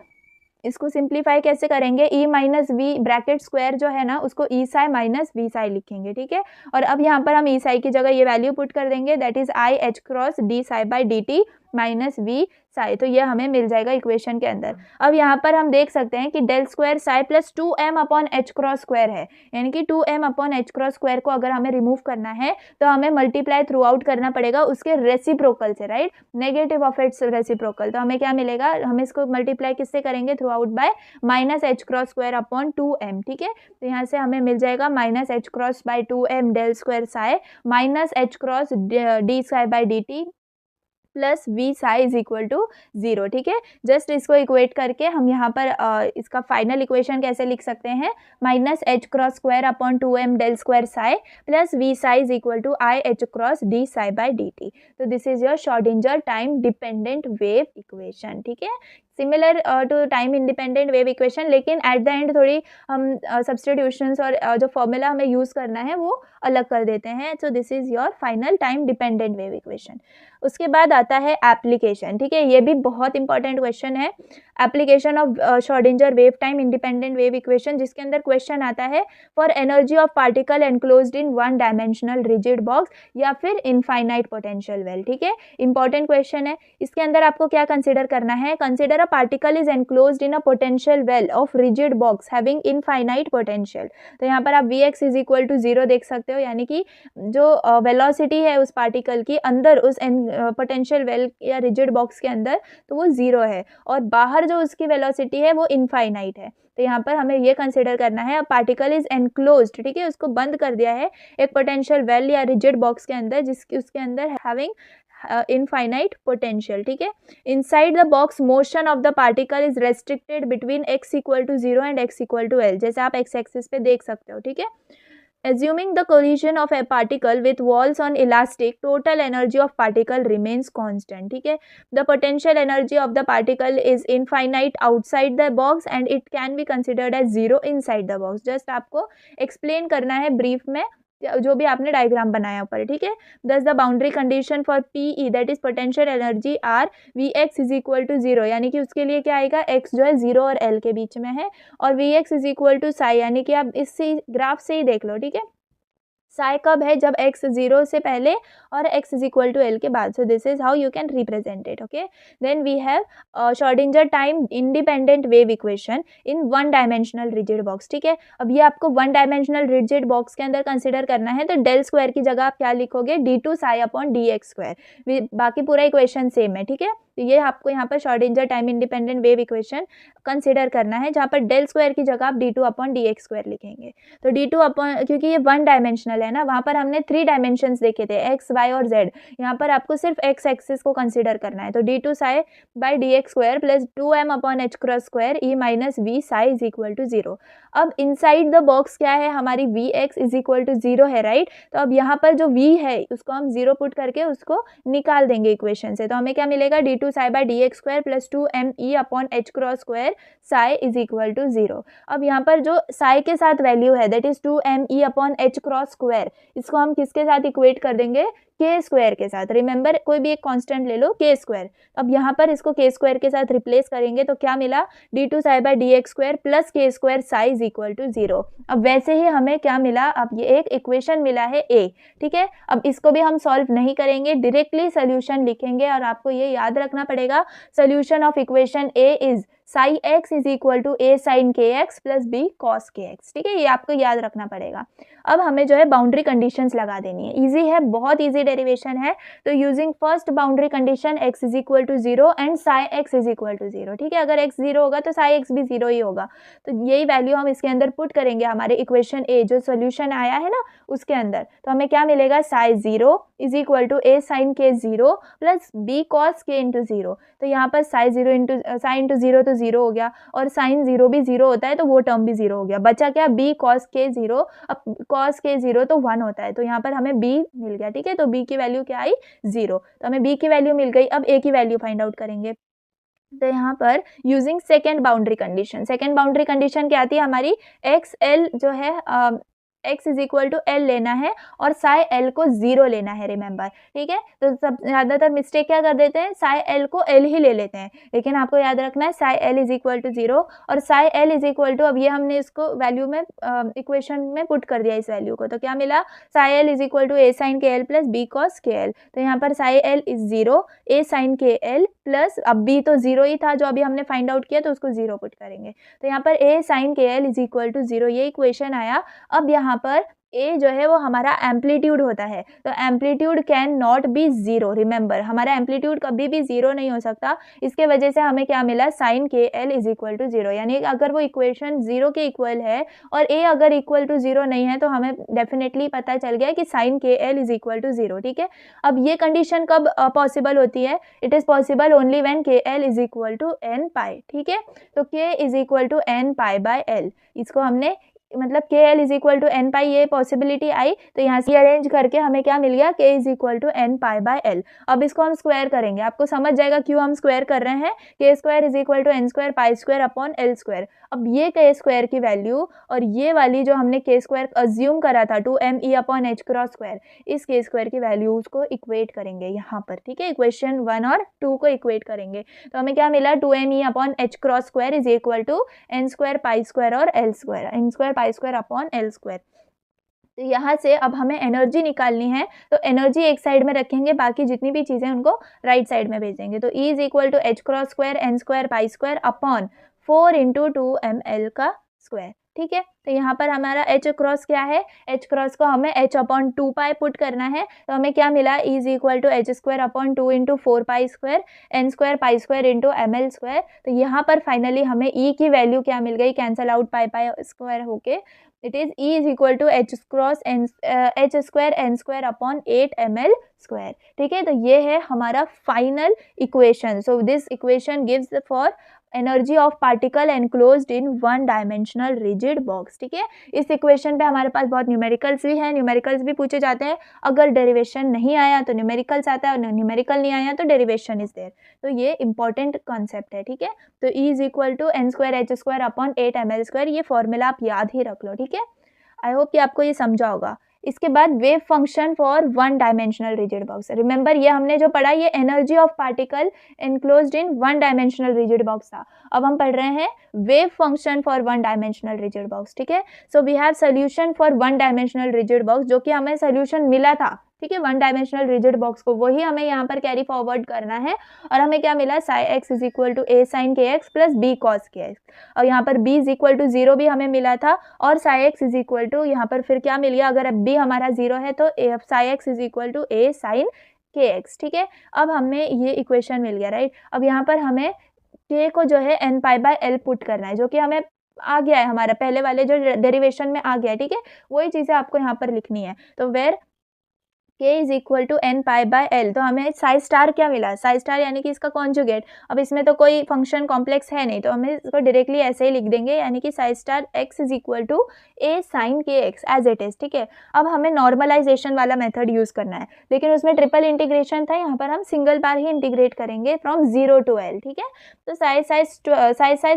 इसको सिंप्लीफाई कैसे करेंगे, ई माइनस वी ब्रैकेट स्क्वायर जो है ना, उसको ई साई माइनस वी साई लिखेंगे। ठीक है, और अब यहाँ पर हम ई साई की जगह ये वैल्यू पुट कर देंगे, that is i h cross d psi by D t minus v psi. तो ये हमें मिल जाएगा इक्वेशन के अंदर। अब यहाँ पर हम देख सकते हैं कि del square psi plus 2m upon h cross square है, यानी कि 2m upon h cross square को अगर हमें रिमूव करना है तो हमें मल्टीप्लाई थ्रू आउट करना पड़ेगा उसके रेसिप्रोकल से right, negative of its reciprocal. तो हमें क्या मिलेगा, हम इसको मल्टीप्लाई किससे करेंगे, throughout by minus h cross square upon 2m। ठीक है, तो यहाँ से हमें मिल जाएगा minus h cross by 2m del square psi minus h cross d psi by D t plus v psi is equal to 0। ठीक है, जस्ट इसको इक्वेट करके हम यहाँ पर इसका फाइनल इक्वेशन कैसे लिख सकते हैं, minus h cross square upon 2m del square psi plus v psi is equal to i h cross d psi by D t. तो this is your Schrodinger time dependent wave equation. ठीक है, similar to time independent wave equation, लेकिन at the end थोड़ी हम substitutions और जो formula हमें use करना है वो अलग कर देते हैं। So this is your final time dependent wave equation. उसके बाद आता है एप्लीकेशन। ठीक है, ये भी बहुत इंपॉर्टेंट क्वेश्चन है, application of Schrodinger wave time independent wave equation, जिसके अंदर क्वेश्चन आता है for energy of particle enclosed in one dimensional rigid box या फिर इनफाइनाइट पोटेंशियल वेल। ठीक है, इंपॉर्टेंट क्वेश्चन है। इसके अंदर आपको क्या कंसिडर करना है, consider a particle is enclosed in a potential well of rigid box having infinite potential. तो यहाँ पर आप Vx इज इक्वल टू 0 देख सकते हो, यानी कि जो वेलोसिटी है उस पार्टिकल की अंदर उस पोटेंशियल वेल या रिजिड बॉक्स के अंदर, तो वो 0 है, और बाहर जो उसकी वेलोसिटी है वो इनफाइनाइट है। तो यहाँ पर हमें ये कंसिडर करना है, पार्टिकल इज एनक्लोज्ड। ठीक है, उसको बंद कर दिया है एक पोटेंशियल वेल या रिजिड बॉक्स के अंदर, जिसकी उसके अंदर हैविंग इनफाइनाइट पोटेंशियल। ठीक है, inside the box motion of the particle is restricted between x equal to 0 and x equal to l, जैसे आप x एक्सिस पे देख सकते हो। ठीक है, Assuming the collision of a particle with walls on elastic, total energy of particle remains constant. ठीक है, the potential energy of the particle is infinite outside the box and it can be considered as zero inside the box. Just आपको explain करना है brief में जो भी आपने diagram बनाया ऊपर, ठीक है. Thus the boundary condition for PE that is potential energy are v x is equal to zero, यानी कि उसके लिए क्या आएगा, एक्स जो है जीरो और एल के बीच में है, और v x is equal to psi, यानी कि आप इस ग्राफ से ही देख लो, ठीक है. साई कब है, जब x जीरो से पहले और x is equal to l के बाद. So this is how you can represent it. Okay, then we have Schrödinger time independent wave equation in one dimensional rigid box. ठीक है, अब ये आपको वन डायमेंशनल रिजिड बॉक्स के अंदर consider करना है, तो डेल स्क्वायर की जगह आप क्या लिखोगे, d two psi upon D x square. बाकी पूरा इक्वेशन सेम है. ठीक है, तो ये आपको यहाँ पर Schrodinger time independent wave equation consider करना है, जहाँ पर डेल स्क्वायर की जगह आप D two upon D x square लिखेंगे. तो डी टू अपॉन, क्योंकि ये वन डायमेंशनल है ना, वहाँ पर हमने थ्री डायमेंशंस देखे थे, एक्स वाई और जेड. यहाँ पर आपको सिर्फ एक्स एक्सिस को कंसिडर करना है. तो d two psi by d x square plus two m upon h cross square E minus v psi is equal to zero. अब इनसाइड द बॉक्स क्या है, हमारी v x is equal to zero है, right. तो अब यहाँ पर जो वी है उसको हम जीरो पुट करके उसको निकाल देंगे इक्वेशन से. तो हमें क्या मिलेगा, D two psi by d x square plus two m E upon h cross square psi is equal to zero. अब यहाँ पर जो साई के साथ वैल्यू है that is two m E upon h cross square, इसको हम किसके साथ इक्वेट कर देंगे, के स्क्वायर के साथ. रिमेंबर, कोई भी एक कांस्टेंट ले लो, के स्क्वायर. अब यहाँ पर इसको के स्क्वायर के साथ रिप्लेस करेंगे तो क्या मिला, D two psi by d x square plus k square psi is equal to zero. अब वैसे ही हमें क्या मिला, अब ये एक इक्वेशन मिला है ए. ठीक है, अब इसको भी हम सॉल्व नहीं करेंगे, डायरेक्टली सोल्यूशन लिखेंगे. और आपको ये याद रखना पड़ेगा, solution of equation A is psi x is equal to A sine k x plus B cos k x. ठीक है, ये आपको याद रखना पड़ेगा. अब हमें जो है बाउंड्री कंडीशंस लगा देनी है. इजी है, बहुत इजी डेरिवेशन है. तो using first boundary condition x is equal to zero and psi x is equal to zero. ठीक है, अगर x जीरो होगा तो साई x भी जीरो ही होगा. तो यही वैल्यू हम इसके अंदर पुट करेंगे, हमारे इक्वेशन ए जो सोल्यूशन आया है ना उसके अंदर. तो हमें क्या मिलेगा, psi zero is equal to A sine k zero plus B cos k into zero. तो यहाँ पर psi zero into psi into zero तो जीरो हो गया, और साइन जीरो भी जीरो होता है तो वो टर्म भी जीरो हो गया. बचा क्या, बी कॉस के जीरो. अब कॉस के जीरो तो वन होता है, तो यहाँ पर हमें बी मिल गया. ठीक है, तो बी की वैल्यू क्या आई, जीरो. तो हमें बी की वैल्यू मिल गई. अब ए की वैल्यू फाइंड आउट करेंगे. तो यहाँ पर using second boundary condition, second boundary condition क्या आती है हमारी, एक्स एल जो है x is equal to l लेना है और साई एल को जीरो लेना है. रिमेंबर, ठीक है. तो सब ज़्यादातर मिस्टेक क्या कर देते हैं, साई एल को एल ही ले लेते हैं, लेकिन आपको याद रखना है psi l is equal to zero और psi l is equal to, अब ये हमने इसको वैल्यू में इक्वेशन में पुट कर दिया इस वैल्यू को. तो क्या मिला, psi l is equal to A sine k l plus B cos k l. तो यहाँ पर psi l is zero, a sine k l plus, अब बी तो जीरो ही था जो अभी हमने फाइंड आउट किया, तो उसको जीरो पुट करेंगे. तो यहाँ पर a sine k l is equal to zero, ये इक्वेशन आया. अब यहाँ पर ए जो है वो हमारा एम्पलीट्यूड होता है, तो amplitude can not be zero. Remember, हमारा एम्पलीट्यूड कभी भी जीरो नहीं हो सकता. इसके वजह से हमें क्या मिला, sine k l is equal to zero. यानी अगर वो इक्वेशन जीरो के इक्वल है और ए अगर इक्वल टू जीरो नहीं है तो हमें डेफिनेटली पता चल गया कि sine k l is equal to zero. ठीक है, अब ये कंडीशन कब पॉसिबल होती है, it is possible only when k l is equal to n pi. ठीक है, तो k is equal to n pi by l, इसको हमने मतलब k l is equal to n pi, ये पॉसिबिलिटी आई. तो यहाँ से अरेंज करके हमें क्या मिल गया, k is equal to n pi by l. अब इसको हम स्क्वायर करेंगे, आपको समझ जाएगा क्यों हम स्क्वायर कर रहे हैं. K square is equal to n square pi square upon l square. अब ये के स्क्वायर की वैल्यू और ये वाली जो हमने के स्क्वायर अज्यूम करा था टू एम ई अपॉन एच क्रॉस स्क्वायर, इस के स्क्वायर की वैल्यूज को इक्वेट करेंगे यहाँ पर. ठीक है, इक्वेशन 1 और 2 को इक्वेट करेंगे. तो हमें क्या मिला, two m E upon h cross square is equal to n square pi square और l square, n square pi square upon l square. तो यहाँ से अब हमें एनर्जी निकालनी है, तो एनर्जी एक साइड में रखेंगे, बाकी जितनी भी चीज़ें उनको राइट साइड में भेजेंगे. तो e is equal to h cross square n square pi square upon 4 into two m l का स्क्वायर. ठीक है, तो यहाँ पर हमारा एच क्रॉस क्या है, एच क्रॉस को हमें h upon two pi put करना है. तो हमें क्या मिला, e is equal to h square upon two into four pi square n square pi square into m l square. तो यहाँ पर फाइनली हमें ई की वैल्यू क्या मिल गई, cancel out pi pi square होके, it is e is equal to h cross h square n square upon 8 m l square. ठीक है, तो ये है हमारा final equation. So this equation gives for energy of particle enclosed in one dimensional rigid box. ठीक है, इस equation पे हमारे पास बहुत न्यूमेरिकल्स भी हैं, न्यूमेरिकल्स भी पूछे जाते हैं। अगर डेरिवेशन नहीं आया तो न्यूमेरिकल्स आता है और न्यूमेरिकल नहीं आया तो डेरिवेशन इज देयर। तो ये इंपॉर्टेंट कॉन्सेप्ट है। ठीक है, तो E is equal to n² upon 8 ml², ये फॉर्मूला आप याद ही रख लो। ठीक है, आई होप कि आपको ये समझा होगा। इसके बाद wave function for one dimensional rigid box. Remember ये हमने जो पढ़ा ये energy of particle enclosed in one dimensional rigid box था। अब हम पढ़ रहे हैं wave function for one dimensional rigid box. ठीक है, so we have solution for one dimensional rigid box, जो कि हमें सोल्यूशन मिला था। ठीक है, वन डायमेंशनल रिजिड बॉक्स को वही हमें यहाँ पर कैरी फॉरवर्ड करना है और हमें क्या मिला, x is equal to a sin kx plus b cos kx। और यहाँ पर b इज इक्वल टू 0 भी हमें मिला था और x इज इक्वल टू यहाँ पर फिर क्या मिल गया, अगर b हमारा 0 है तो x is equal to a sin kx। ठीक है, अब हमें ये इक्वेशन मिल गया, राइट। अब यहाँ पर हमें k को जो है n π/l पुट करना है, जो कि हमें आ गया है, हमारा पहले वाले जो डेरिवेशन में आ गया है। ठीक है, वही चीज़ें आपको यहाँ पर लिखनी है। तो where k is equal to n π/l, तो हमें साई स्टार क्या मिला, साई स्टार यानी कि इसका कॉन्जुगेट। अब इसमें तो कोई फंक्शन कॉम्प्लेक्स है नहीं, तो हमें इसको डायरेक्टली ऐसे ही लिख देंगे, यानी कि psi star x is equal to a sin kx as it is. ठीक है, अब हमें नॉर्मलाइजेशन वाला मेथड यूज़ करना है, लेकिन उसमें ट्रिपल इंटीग्रेशन था, यहाँ पर हम सिंगल बार ही इंटीग्रेट करेंगे फ्रॉम 0 to l। ठीक है, तो साई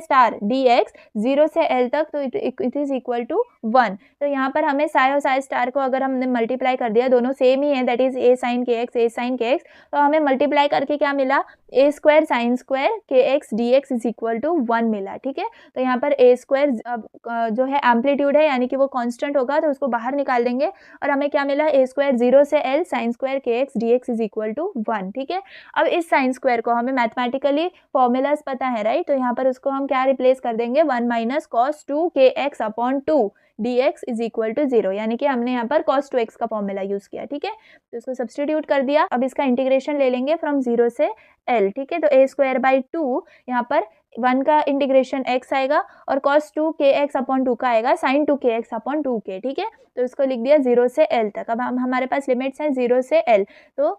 स्टार dx 0 से l तक, तो इट इज इक्वल टू 1। तो यहाँ पर हमें साई और साई स्टार को अगर हमने मल्टीप्लाई कर दिया, दोनों सेम है, that is a sin kx, तो हमें मल्टीप्लाई करके क्या मिला, a² sin² kx dx is equal to 1 मिला। ठीक है, तो यहाँ पर a² जो है एम्पलीट्यूड है, यानी कि वो कांस्टेंट होगा, तो उसको बाहर निकाल देंगे और हमें क्या मिला, a² 0 से l sin² kx dx is equal to 1। ठीक है, अब इस sin² को हमें मैथमेटिकली फॉर्मूलाज पता है, राइट। तो यहाँ पर उसको हम क्या रिप्लेस कर देंगे, 1 - cos 2 kx upon 2 dx is equal to 0, यानी कि हमने यहाँ पर cos 2x का फॉर्मूला यूज किया। ठीक है, तो इसको सब्सटीट्यूट कर दिया। अब इसका इंटीग्रेशन ले लेंगे फ्रॉम 0 से l। ठीक है, तो a²/2 यहाँ पर 1 का इंटीग्रेशन x आएगा और cos 2 kx अपॉन 2 का आएगा sin 2 kx अपॉन 2k। ठीक है, तो इसको लिख दिया 0 से l तक। अब हमारे पास लिमिट्स हैं 0 से l, तो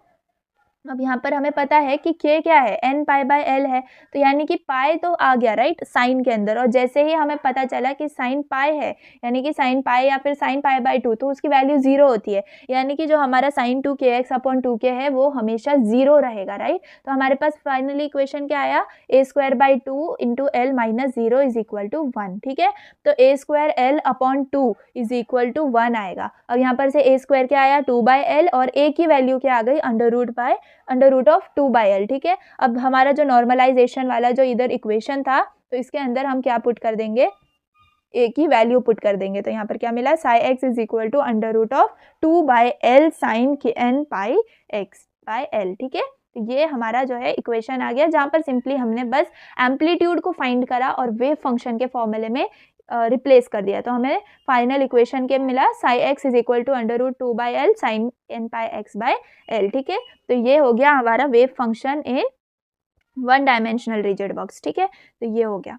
अब यहाँ पर हमें पता है कि k क्या है, n π/l है, तो यानी कि पाई तो आ गया, राइट, साइन के अंदर। और जैसे ही हमें पता चला कि साइन पाई है, यानी कि साइन पाई या फिर साइन π/2, तो उसकी वैल्यू 0 होती है, यानी कि जो हमारा sin 2 kx अपॉन 2k है वो हमेशा 0 रहेगा, राइट। तो हमारे पास फाइनली इक्वेशन क्या आया, a²/2 into l minus 0 is equal to 1। ठीक है, तो a² l upon 2 is equal to 1 आएगा। अब यहाँ पर से a² क्या आया, 2/l, और a की वैल्यू क्या आ गई, अंडर रूट ऑफ 2/l। ठीक है, अब हमारा जो नॉर्मलाइजेशन वाला जो इधर इक्वेशन था, तो इसके अंदर हम क्या पुट कर देंगे, a की वैल्यू पुट कर देंगे। तो यहाँ पर क्या मिला, x is equal to under root of 2/l sin n πx/l। ठीक है, तो ये हमारा जो है इक्वेशन आ गया, जहाँ पर सिंपली हमने बस एम्पलीट्यूड को फाइंड करा और वेव फंक्शन के फॉर्मूले में रिप्लेस कर दिया। तो हमें फाइनल इक्वेशन के मिला, x is equal to under root 2/l sin n πx/l। ठीक है, तो ये हो गया हमारा wave function in one dimensional rigid box. ठीक है, तो ये हो गया।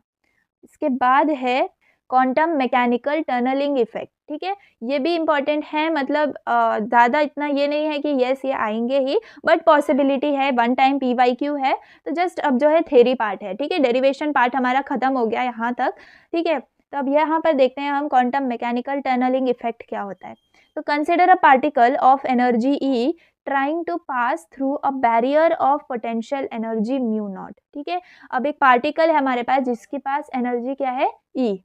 इसके बाद है क्वांटम मैकेनिकल टनलिंग इफेक्ट। ठीक है, ये भी इम्पॉर्टेंट है, मतलब ज़्यादा इतना ये नहीं है कि यस ये आएंगे ही, बट पॉसिबिलिटी है, 1 टाइम PYQ है। तो जस्ट अब जो है थ्योरी पार्ट है। ठीक है, डेरिवेशन पार्ट हमारा खत्म हो गया यहाँ तक। ठीक है, तो अब यहाँ पर देखते हैं हम क्वांटम मैकेनिकल टनलिंग इफेक्ट क्या होता है। तो consider a particle of energy E trying to pass through a barrier of potential energy μ0। ठीक है, अब एक पार्टिकल है हमारे पास जिसके पास एनर्जी क्या है, E।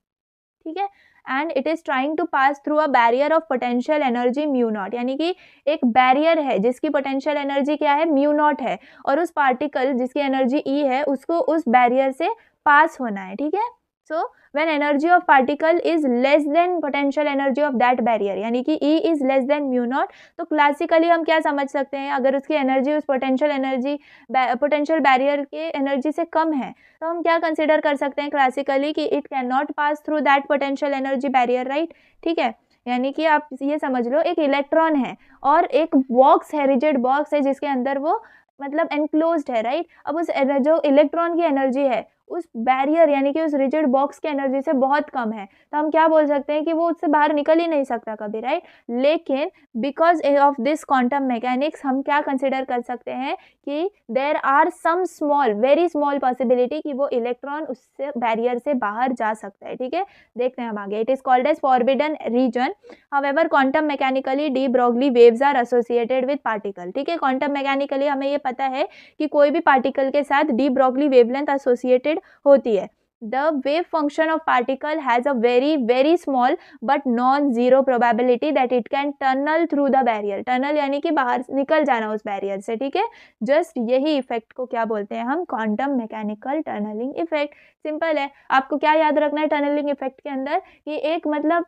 ठीक है, and it is trying to pass through a barrier of potential energy μ0, यानी कि एक बैरियर है जिसकी पोटेंशियल एनर्जी क्या है, μ0 है, और उस पार्टिकल जिसकी एनर्जी E है उसको उस बैरियर से पास होना है। ठीक है, so when energy of particle is less than potential energy of that barrier, यानी कि E इज लेस देन μ0, तो क्लासिकली हम क्या समझ सकते हैं, अगर उसकी एनर्जी उस पोटेंशियल बैरियर के एनर्जी से कम है, तो हम क्या कंसिडर कर सकते हैं क्लासिकली कि it can not pass through that potential energy barrier, right. ठीक है, यानी कि आप ये समझ लो एक इलेक्ट्रॉन है और एक बॉक्स है, रिजिड बॉक्स है, जिसके अंदर वो मतलब एनक्लोज्ड है, राइट। अब उस जो इलेक्ट्रॉन की एनर्जी है उस बैरियर यानी कि उस रिजिड बॉक्स की एनर्जी से बहुत कम है, तो हम क्या बोल सकते हैं कि वो उससे बाहर निकल ही नहीं सकता कभी, राइट। लेकिन because of this quantum mechanics हम क्या कंसिडर कर सकते हैं कि there are some small, very small possibility कि वो इलेक्ट्रॉन उससे बैरियर से बाहर जा सकता है, ठीक है। देखते हैं हम आगे। It is called as forbidden region. However quantum mechanically de Broglie waves are associated with particle, ठीक है। क्वांटम मैकेनिकली हमें ये पता है कि कोई भी पार्टिकल के साथ डी ब्रॉगली वेवलेंथ एसोसिएटेड होती है। The wave function of particle has a very small but non-zero probability that it can tunnel through the barrier. tunnel यानी कि बाहर निकल जाना उस बैरियर से, ठीक है। जस्ट यही इफेक्ट को क्या बोलते हैं हम, quantum mechanical tunneling effect. Simple है। आपको क्या याद रखना है टनलिंग इफेक्ट के अंदर, कि एक मतलब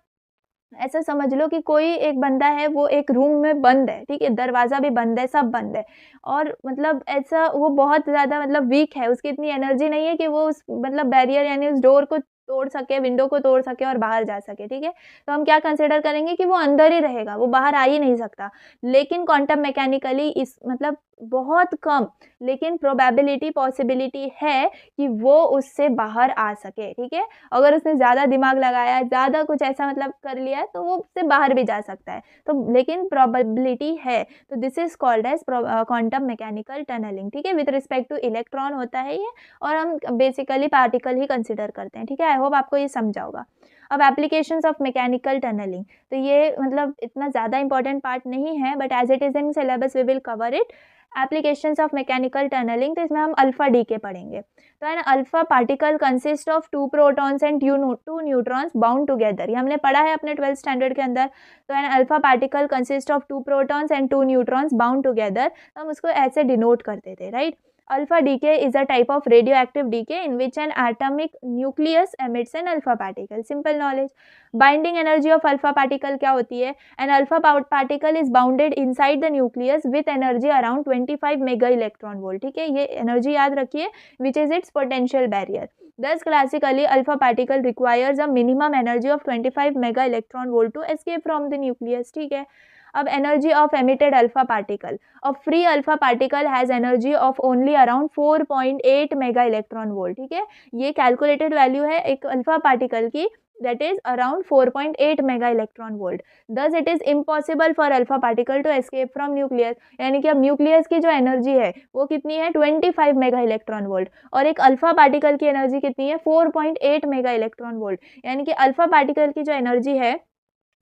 ऐसा समझ लो कि कोई एक बंदा है, वो एक रूम में बंद है, ठीक है, दरवाज़ा भी बंद है, सब बंद है, और मतलब ऐसा वो बहुत ज़्यादा मतलब वीक है, उसकी इतनी एनर्जी नहीं है कि वो उस मतलब बैरियर यानी उस डोर को तोड़ सके, विंडो को तोड़ सके और बाहर जा सके, ठीक है। तो हम क्या कंसिडर करेंगे कि वो अंदर ही रहेगा, वो बाहर आ ही नहीं सकता। लेकिन क्वांटम मैकेनिकली इस मतलब बहुत कम, लेकिन प्रोबेबिलिटी पॉसिबिलिटी है कि वो उससे बाहर आ सके, ठीक है। अगर उसने ज़्यादा दिमाग लगाया, ज़्यादा कुछ ऐसा मतलब कर लिया, तो वो उससे बाहर भी जा सकता है, तो लेकिन प्रोबेबिलिटी है। तो this is called as quantum mechanical tunneling, ठीक है। विद रिस्पेक्ट टू इलेक्ट्रॉन होता है ये, और हम बेसिकली पार्टिकल ही कंसिडर करते हैं, ठीक है। आई होप आपको ये समझा होगा। अब एप्लीकेशंस ऑफ मैकेनिकल टनलिंग, तो ये मतलब इतना ज़्यादा इंपॉर्टेंट पार्ट नहीं है, but as it is in syllabus we will cover it. Applications of mechanical tunneling, तो इसमें हम अल्फा डी के पढ़ेंगे। तो an alpha particle consist of 2 protons and 2 neutrons bound together. ये हमने पढ़ा है अपने 12th स्टैंडर्ड के अंदर। तो an alpha particle consist of 2 protons and 2 neutrons bound together, तो हम उसको ऐसे डिनोट करते थे, right. Alpha decay is a type of radioactive decay in which an atomic nucleus emits an alpha particle. Simple knowledge. Binding energy of alpha particle क्या होती है? An alpha particle is bounded inside the nucleus with energy around 25 mega electron volt. ठीक है, ये energy याद रखिए, which is its potential barrier. Thus, classically, alpha particle requires a minimum energy of 25 mega electron volt to escape from the nucleus. ठीक है। अब energy of emitted alpha particle, a free alpha particle has energy of only around 4.8 mega electron volt, ठीक है। ये calculated value है एक alpha particle की, that is around 4.8 mega electron volt. Thus it is impossible for alpha particle to escape from nucleus. यानी कि अब nucleus की जो एनर्जी है वो कितनी है, 25 मेगा इलेक्ट्रॉन वोल्ट, और एक अल्फा पार्टिकल की एनर्जी कितनी है, 4.8 मेगा इलेक्ट्रॉन वोल्ट। यानी कि अल्फा पार्टिकल की जो एनर्जी है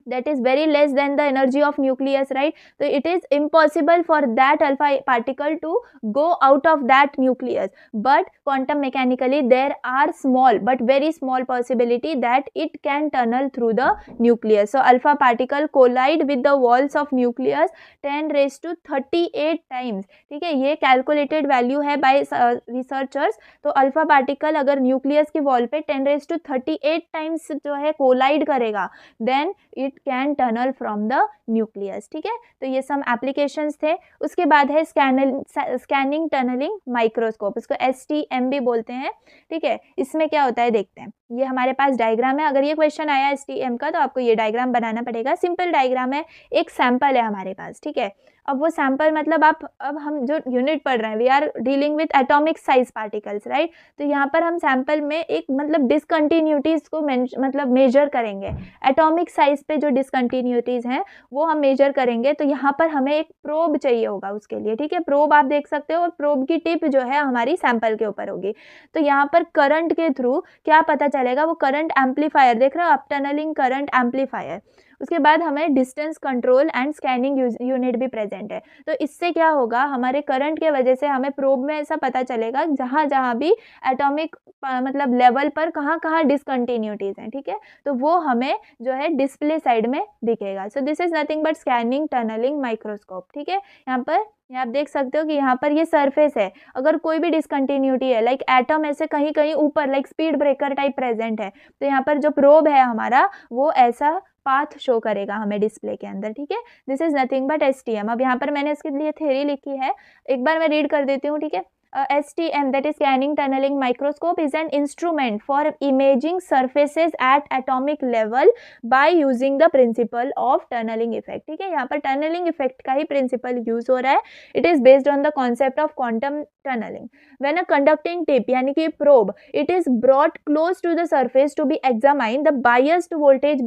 that is very less than the energy of nucleus, right. So it is impossible for that alpha particle to go out of that nucleus, but quantum mechanically there are small but very small possibility that it can tunnel through the nucleus. So alpha particle collide with the walls of nucleus 10 raised to 38 times, ठीक है। ये calculated value है bye researchers. तो alpha particle अगर nucleus की wall पे 10 raised to 38 times जो है कोलाइड करेगा, then it can tunnel from the nucleus, ठीक है। तो ये सम एप्लीकेशंस थे। उसके बाद है स्कैनिंग टनलिंग माइक्रोस्कोप, इसको STM भी बोलते हैं, ठीक है। इसमें क्या होता है देखते हैं। ये हमारे पास डायग्राम है। अगर ये क्वेश्चन आया STM का तो आपको ये डायग्राम बनाना पड़ेगा। सिंपल डायग्राम है, एक सैंपल है हमारे पास, ठीक है। अब वो सैंपल मतलब अब हम जो यूनिट पढ़ रहे हैं, we are dealing with atomic size particles, right. तो यहाँ पर हम सैंपल में एक मतलब डिसकंटिन्यूटीज़ को मतलब मेजर करेंगे। एटॉमिक साइज पे जो डिसकंटिन्यूटीज़ हैं वो हम मेजर करेंगे। तो यहाँ पर हमें एक प्रोब चाहिए होगा उसके लिए, ठीक है। प्रोब आप देख सकते हो, और प्रोब की टिप जो है हमारी सैंपल के ऊपर होगी। तो यहाँ पर करंट के थ्रू क्या पता चलेगा, वो करंट एम्पलीफायर देख रहे हो आप, टनलिंग करंट एम्पलीफायर। उसके बाद हमें distance control and scanning unit भी प्रेजेंट है। तो इससे क्या होगा, हमारे करंट के वजह से हमें प्रोब में ऐसा पता चलेगा जहाँ जहाँ भी एटॉमिक मतलब लेवल पर कहाँ कहाँ डिसकंटिन्यूटीज़ हैं, ठीक है। तो वो हमें जो है डिस्प्ले साइड में दिखेगा। So this is nothing but scanning tunneling microscope, ठीक है। यहाँ पर आप देख सकते हो कि यहाँ पर ये सरफेस है। अगर कोई भी डिसकंटिन्यूटी है, लाइक एटम ऐसे कहीं कहीं ऊपर like speed breaker type present है, तो यहाँ पर जो प्रोब है हमारा वो ऐसा पाथ शो करेगा हमें डिस्प्ले के अंदर, ठीक है। This is nothing but STM। अब यहाँ पर मैंने इसके लिए थ्योरी लिखी है, एक बार मैं रीड कर देती हूँ, ठीक है। STM, that is scanning tunneling microscope, is an instrument for imaging surfaces at atomic level by using the principle of tunneling effect. ठीक है, यहाँ पर tunneling effect का ही principle use हो रहा है. It is based on the concept of quantum tunneling. When a conducting tip यानी कि probe, it is brought close to the surface to be examined, the biased voltage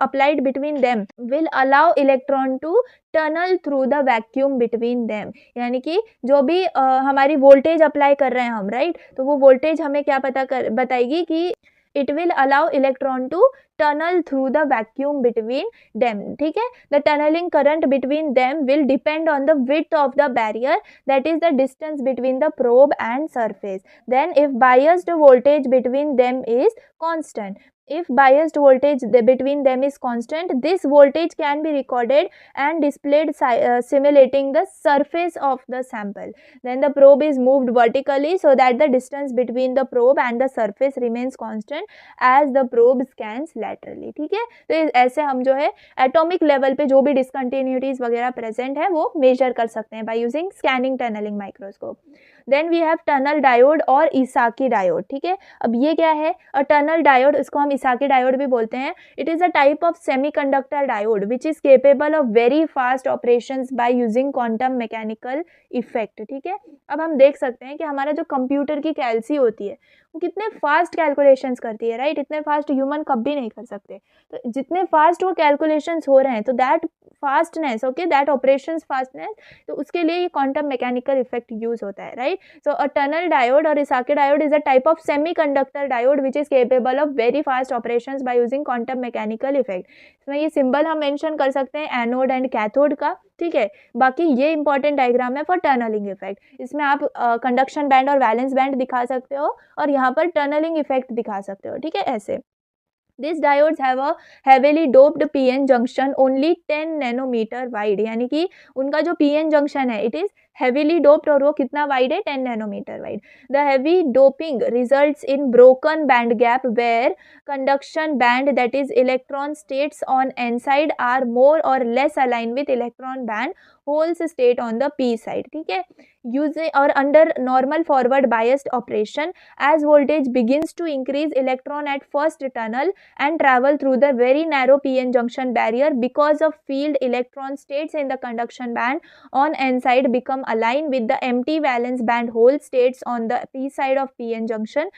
applied between them will allow electron to tunnel through the vacuum between them. यानी कि जो भी हमारी voltage apply कर रहे हैं हम, राइट, तो वो वोल्टेज हमें क्या बताएगी कि it will allow electron to tunnel through the vacuum between them. ठीक है, the tunneling current between them will depend on the width of the barrier, that is the distance between the probe and surface. Then if biased voltage between them is constant, if biased voltage between them is constant, this voltage can be recorded and displayed simulating the surface of the sample. Then the probe is moved vertically so that the distance between the probe and the surface remains constant as the probe scans laterally. ठीक है, तो ऐसे हम जो है atomic level पे जो भी डिसकंटिन्यूटीज वगैरह प्रेजेंट है वो मेजर कर सकते हैं by using scanning tunneling microscope. Then we have tunnel diode और इसाकी डायोड. ठीक है, अब ये क्या है, अ टनल डायोड, इसको हम इसाकी डायोड भी बोलते हैं. It is a type of semiconductor diode which is capable of very fast operations by using quantum mechanical effect. ठीक है, अब हम देख सकते हैं कि हमारा जो कंप्यूटर की कैलसी होती है वो कितने फास्ट कैलकुलेशंस करती है, राइट. इतने फास्ट ह्यूमन कभी नहीं कर सकते. तो जितने फास्ट वो कैलकुलेशंस हो रहे हैं, तो that fastness, okay, that operations fastness, तो उसके लिए ये क्वांटम मैकेनिकल इफेक्ट यूज होता है, right. So a tunnel diode और Esaki diode is a type of semiconductor diode which is capable of very fast operations by using quantum mechanical effect. इसमें ये symbol हम मेंशन कर सकते हैं anode and cathode का. ठीक है, बाकी ये इंपॉर्टेंट डायग्राम है फॉर टनलिंग इफेक्ट. इसमें आप कंडक्शन बैंड और वैलेंस बैंड दिखा सकते हो और यहाँ पर टनलिंग इफेक्ट दिखा सकते हो. ठीक है, ऐसे. These diodes have a heavily doped PN junction only 10 nanometer wide. यानी कि उनका जो PN जंक्शन है इट इज heavily doped और वो कितना वाइड है, 10 nanometer wide. The heavy doping results in broken band gap where conduction band, that is electron states on n side, are more or less aligned with electron band holes state on the p side. ठीक है, using or under normal forward biased operation, as voltage begins to increase, electron at first tunnel and travel through the very narrow PN junction barrier. Because of field, electron states in the conduction band on n side become aligned with the empty valence band hole states on the p side of PN junction.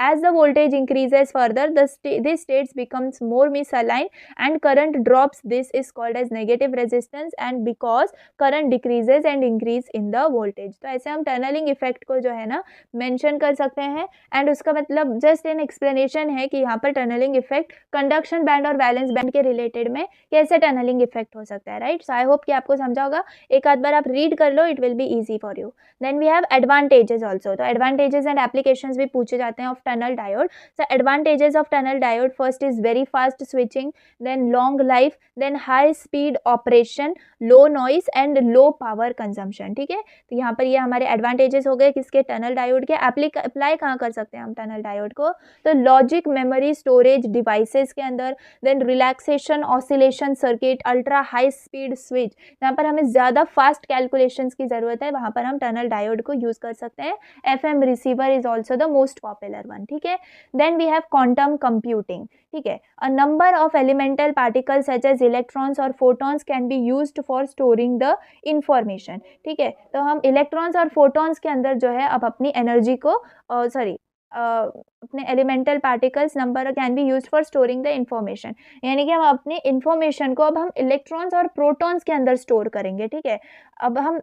As the voltage increases further, this states becomes more misaligned and current drops. This is called as negative resistance, and because current decreases and increase in the voltage. तो ऐसे हम tunnelling effect को जो है ना mention कर सकते हैं. एंड उसका मतलब जस्ट एन एक्सप्लेनेशन है कि यहाँ पर टनलिंग इफेक्ट कंडक्शन बैंड और वैलेंस बैंड के रिलेटेड में कैसे टनलिंग इफेक्ट हो सकता है, राइट. सो आई होप कि आपको समझा होगा. एक आध बार आप रीड कर लो, it will be easy for you. Then we have advantages also. तो एडवांटेजेस एंड एप्लीकेशंस भी पूछे जाते हैं of tunnel diode. So advantages of tunnel diode, first is very fast switching, then long life, then high speed operation, low noise and low power consumption. ठीक है, तो यहाँ पर ये हमारे एडवांटेजेस हो गए किसके, टनल डायोड के. अप्लाई कहाँ कर सकते हैं हम टनल डायोड को, तो लॉजिक मेमोरी स्टोरेज डिवाइसेस के अंदर, then relaxation oscillation circuit, ultra high speed switch. यहाँ पर हमें ज़्यादा फास्ट कैलकुलेशंस की ज़रूरत है, वहाँ पर हम टनल डायोड को यूज़ कर सकते हैं. FM receiver is also the most popular one. ठीक है, then we have quantum computing. ठीक है, a number of elemental particles such as electrons और photons can be used for storing the information. ठीक है, तो हम इलेक्ट्रॉन्स और फोटॉन्स के अंदर जो है अब अपनी एनर्जी को अपने elemental particles number can be used for storing the information. यानी कि हम अपनी इंफॉर्मेशन को अब हम इलेक्ट्रॉन्स और प्रोटॉन्स के अंदर स्टोर करेंगे. ठीक है, अब हम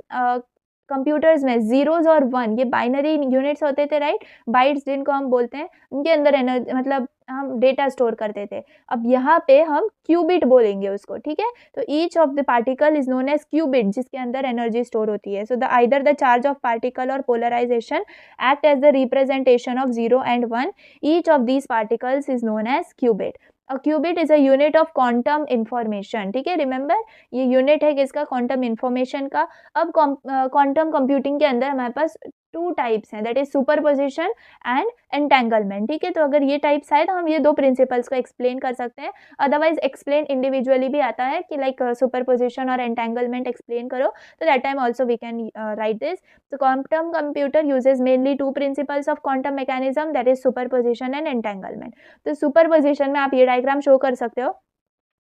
कंप्यूटर्स में जीरोज और वन, ये बाइनरी यूनिट्स होते थे, राइट, बाइट्स जिनको हम बोलते हैं, उनके अंदर एनर्जी मतलब हम डेटा स्टोर करते थे. अब यहाँ पे हम क्यूबिट बोलेंगे उसको. ठीक है, तो each of the particle is known as qubit, जिसके अंदर एनर्जी स्टोर होती है. So the either the charge of particle और polarisation act as the representation of 0 and 1. Each of these particles is known as qubit. A qubit is a unit of quantum information. ठीक है, remember ये unit है किसका, quantum information का. अब quantum computing के अंदर हमारे पास टू टाइप्स हैं, that is superposition and entanglement. ठीक है, तो अगर ये टाइप्स आए तो हम ये दो प्रिंसिपल्स को एक्सप्लेन कर सकते हैं। अदरवाइज एक्सप्लेन इंडिविजुअली भी आता है कि लाइक सुपरपोजिशन और एंटेंगलमेंट एक्सप्लेन करो, तो that time also we can write this. तो quantum computer uses mainly two principles of quantum mechanism, that is superposition and entanglement. तो सुपरपोजिशन में आप ये डायग्राम शो कर सकते हो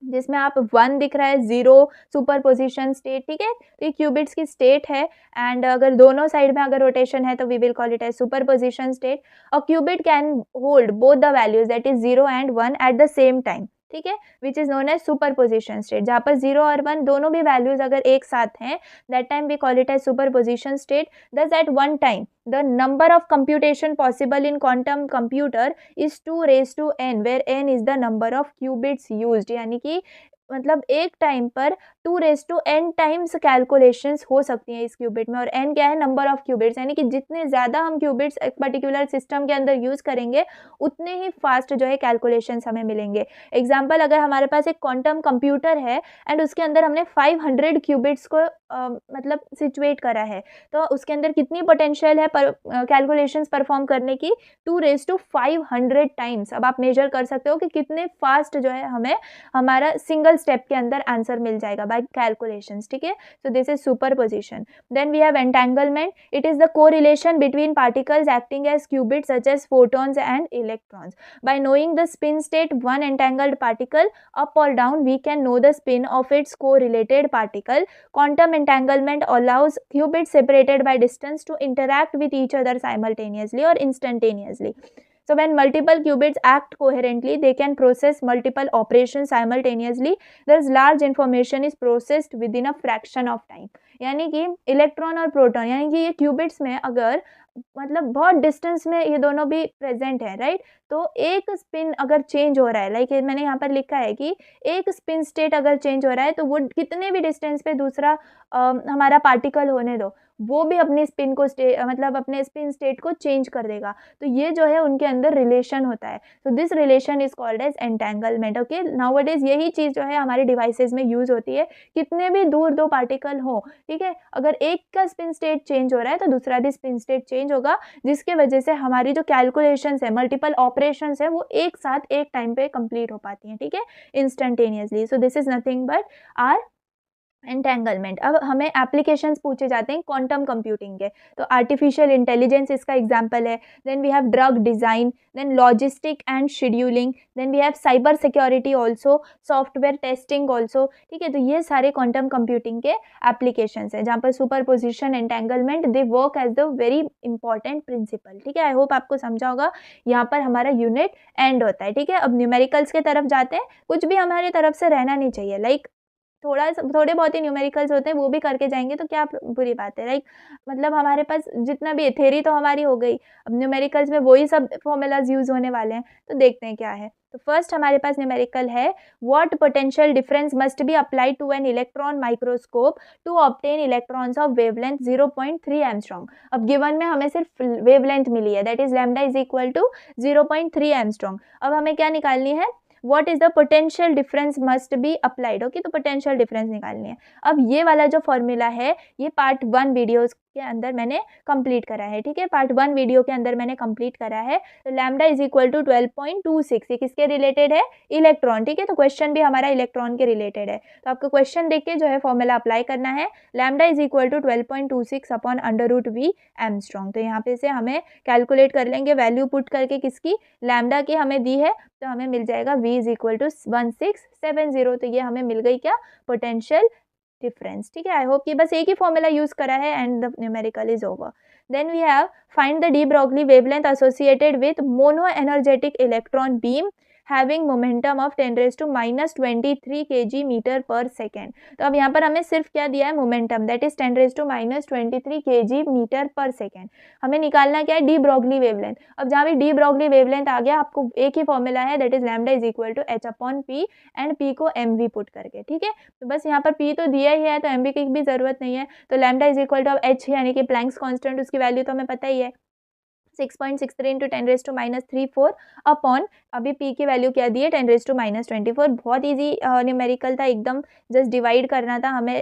जिसमें आप 1 दिख रहा है, 0 सुपरपोजिशन स्टेट। ठीक है, तो ये क्यूबिट्स की स्टेट है एंड अगर दोनों साइड में अगर रोटेशन है तो we will call it as superposition state. A qubit can hold both the values that is 0 and 1 at the same time. ठीक है, which is known as superposition state, जहाँ पर 0 और 1 दोनों भी वैल्यूज अगर एक साथ हैं, that time we call it as superposition state. Thus at one time the number of computation possible in quantum computer is 2 raised to n, where n is the number of qubits used। यानी कि मतलब एक time पर 2 raised to n times calculations हो सकती हैं इस qubit में, और n क्या है, नंबर ऑफ क्यूबिट्स, यानी कि जितने ज़्यादा हम क्यूबिट्स एक पर्टिकुलर सिस्टम के अंदर यूज़ करेंगे उतने ही फास्ट जो है कैलकुलेशंस हमें मिलेंगे। एग्जाम्पल, अगर हमारे पास एक क्वांटम कंप्यूटर है एंड उसके अंदर हमने 500 क्यूबिट्स को मतलब सिचुएट करा है, तो उसके अंदर कितनी पोटेंशियल है कैलकुलेशंस परफॉर्म करने की, 2 raised to 500 टाइम्स। अब आप मेजर कर सकते हो कि कितने फास्ट जो है हमें हमारा सिंगल स्टेप के अंदर आंसर मिल जाएगा बाय कैलकुलेशंस। ठीक है, so this is superposition. Then we have entanglement, it is the correlation between particles acting as qubits such as photons and electrons. By knowing the spin state one entangled particle up और down, we can know the spin of its correlated particle. Quantum entanglement allows qubits separated by distance to interact with each other simultaneously or instantaneously. So when multiple qubits act coherently, they can process multiple operations simultaneously. Thus large information is processed within a fraction of time. यानी कि electron और proton, यानी कि ये qubits में अगर मतलब बहुत डिस्टेंस में ये दोनों भी प्रेजेंट है, राइट, तो एक स्पिन अगर चेंज हो रहा है, लाइक मैंने यहाँ पर लिखा है कि एक स्पिन स्टेट अगर चेंज हो रहा है तो वो कितने भी डिस्टेंस पे दूसरा हमारा पार्टिकल होने दो, वो भी अपनी स्पिन को मतलब अपने स्पिन स्टेट को चेंज कर देगा। तो ये जो है उनके अंदर रिलेशन होता है। तो this relation is called as entanglement. Okay, nowadays यही चीज़ जो है हमारे डिवाइसेस में यूज होती है। कितने भी दूर दो पार्टिकल हो, ठीक है, अगर एक का स्पिन स्टेट चेंज हो रहा है तो दूसरा भी स्पिन स्टेट चेंज होगा, जिसके वजह से हमारी जो कैलकुलेशंस है, मल्टीपल ऑपरेशंस है, वो एक साथ एक टाइम पे कंप्लीट हो पाती हैं। ठीक है, instantaneously. So this is nothing but are entanglement. अब हमें एप्लीकेशंस पूछे जाते हैं क्वांटम कंप्यूटिंग के, तो आर्टिफिशियल इंटेलिजेंस इसका एग्जांपल है। Then we have drug design, then logistic and scheduling, then we have cyber security also, software testing also. ठीक है, तो ये सारे क्वांटम कंप्यूटिंग के एप्लीकेशंस हैं जहाँ पर superposition, entanglement, they work as the very important principle. ठीक है, आई होप आपको समझा होगा। यहाँ पर हमारा यूनिट एंड होता है। ठीक है, अब न्यूमेरिकल्स के तरफ जाते हैं। कुछ भी हमारी तरफ से रहना नहीं चाहिए, लाइक थोड़े बहुत ही न्यूमेरिकल्स होते हैं वो भी करके जाएंगे तो क्या बुरी बात है, राइट। मतलब हमारे पास जितना भी थ्योरी तो हमारी हो गई, अब न्यूमेरिकल्स में वही सब फॉर्मूलाज यूज होने वाले हैं, तो देखते हैं क्या है। तो फर्स्ट हमारे पास न्यूमेरिकल है, what potential difference must be applied to an electron microscope to obtain electrons of wavelength 0.3 angstrom. अब गिवन में हमें सिर्फ वेवलेंथ मिली है, that is lambda is equal to 0.3 angstrom. अब हमें क्या निकालनी है, What is the potential difference must be applied। Okay, तो पोटेंशियल डिफरेंस निकालनी है। अब ये वाला जो फॉर्मूला है ये पार्ट 1 वीडियोस के अंदर मैंने कंप्लीट करा है। ठीक है, पार्ट 1 वीडियो के अंदर मैंने कंप्लीट करा है। तो लैम्डा इज इक्वल टू 12.26, ये किसके रिलेटेड है, इलेक्ट्रॉन। ठीक है, तो क्वेश्चन भी हमारा इलेक्ट्रॉन के रिलेटेड है, तो आपको क्वेश्चन देख के जो है फॉर्मूला अप्लाई करना है। Lambda is equal to 12.26 upon under root v angstrom. तो यहाँ पे से हमें कैलकुलेट कर लेंगे वैल्यू पुट करके, किसकी, लैम्डा की हमें दी है, तो हमें मिल जाएगा v इज इक्वल टू 1670। तो ये हमें मिल गई क्या, पोटेंशियल डिफरेंस। ठीक है, आई होप कि बस एक ही फॉर्मूला यूज करा है and the numerical is over. Then we have find the de Broglie wavelength associated with mono energetic electron beam having momentum of 10⁻⁻23 kg metre per second. तो अब यहाँ पर हमें सिर्फ क्या दिया है, momentum, that is 10⁻⁻23 kg metre per second. हमें निकालना क्या है, डी ब्रॉगली वेवलेंथ। अब जहाँ भी डी ब्रॉगली वेवलेंथ आ गया, आपको एक ही फॉर्मूला है, that is lambda is equal to h upon p and p को mv पुट करके। ठीक है, तो बस यहाँ पर p तो दिया ही है, तो mv की भी जरूरत नहीं है। तो lambda is equal to h यानी कि प्लैंक्स कांस्टेंट, उसकी वैल्यू तो हमें पता ही है, 6.63 इंटू 10⁻34 अपॉन, अभी p की वैल्यू क्या दी है, 10⁻24। बहुत ईजी न्यूमेरिकल था एकदम, जस्ट डिवाइड करना था हमें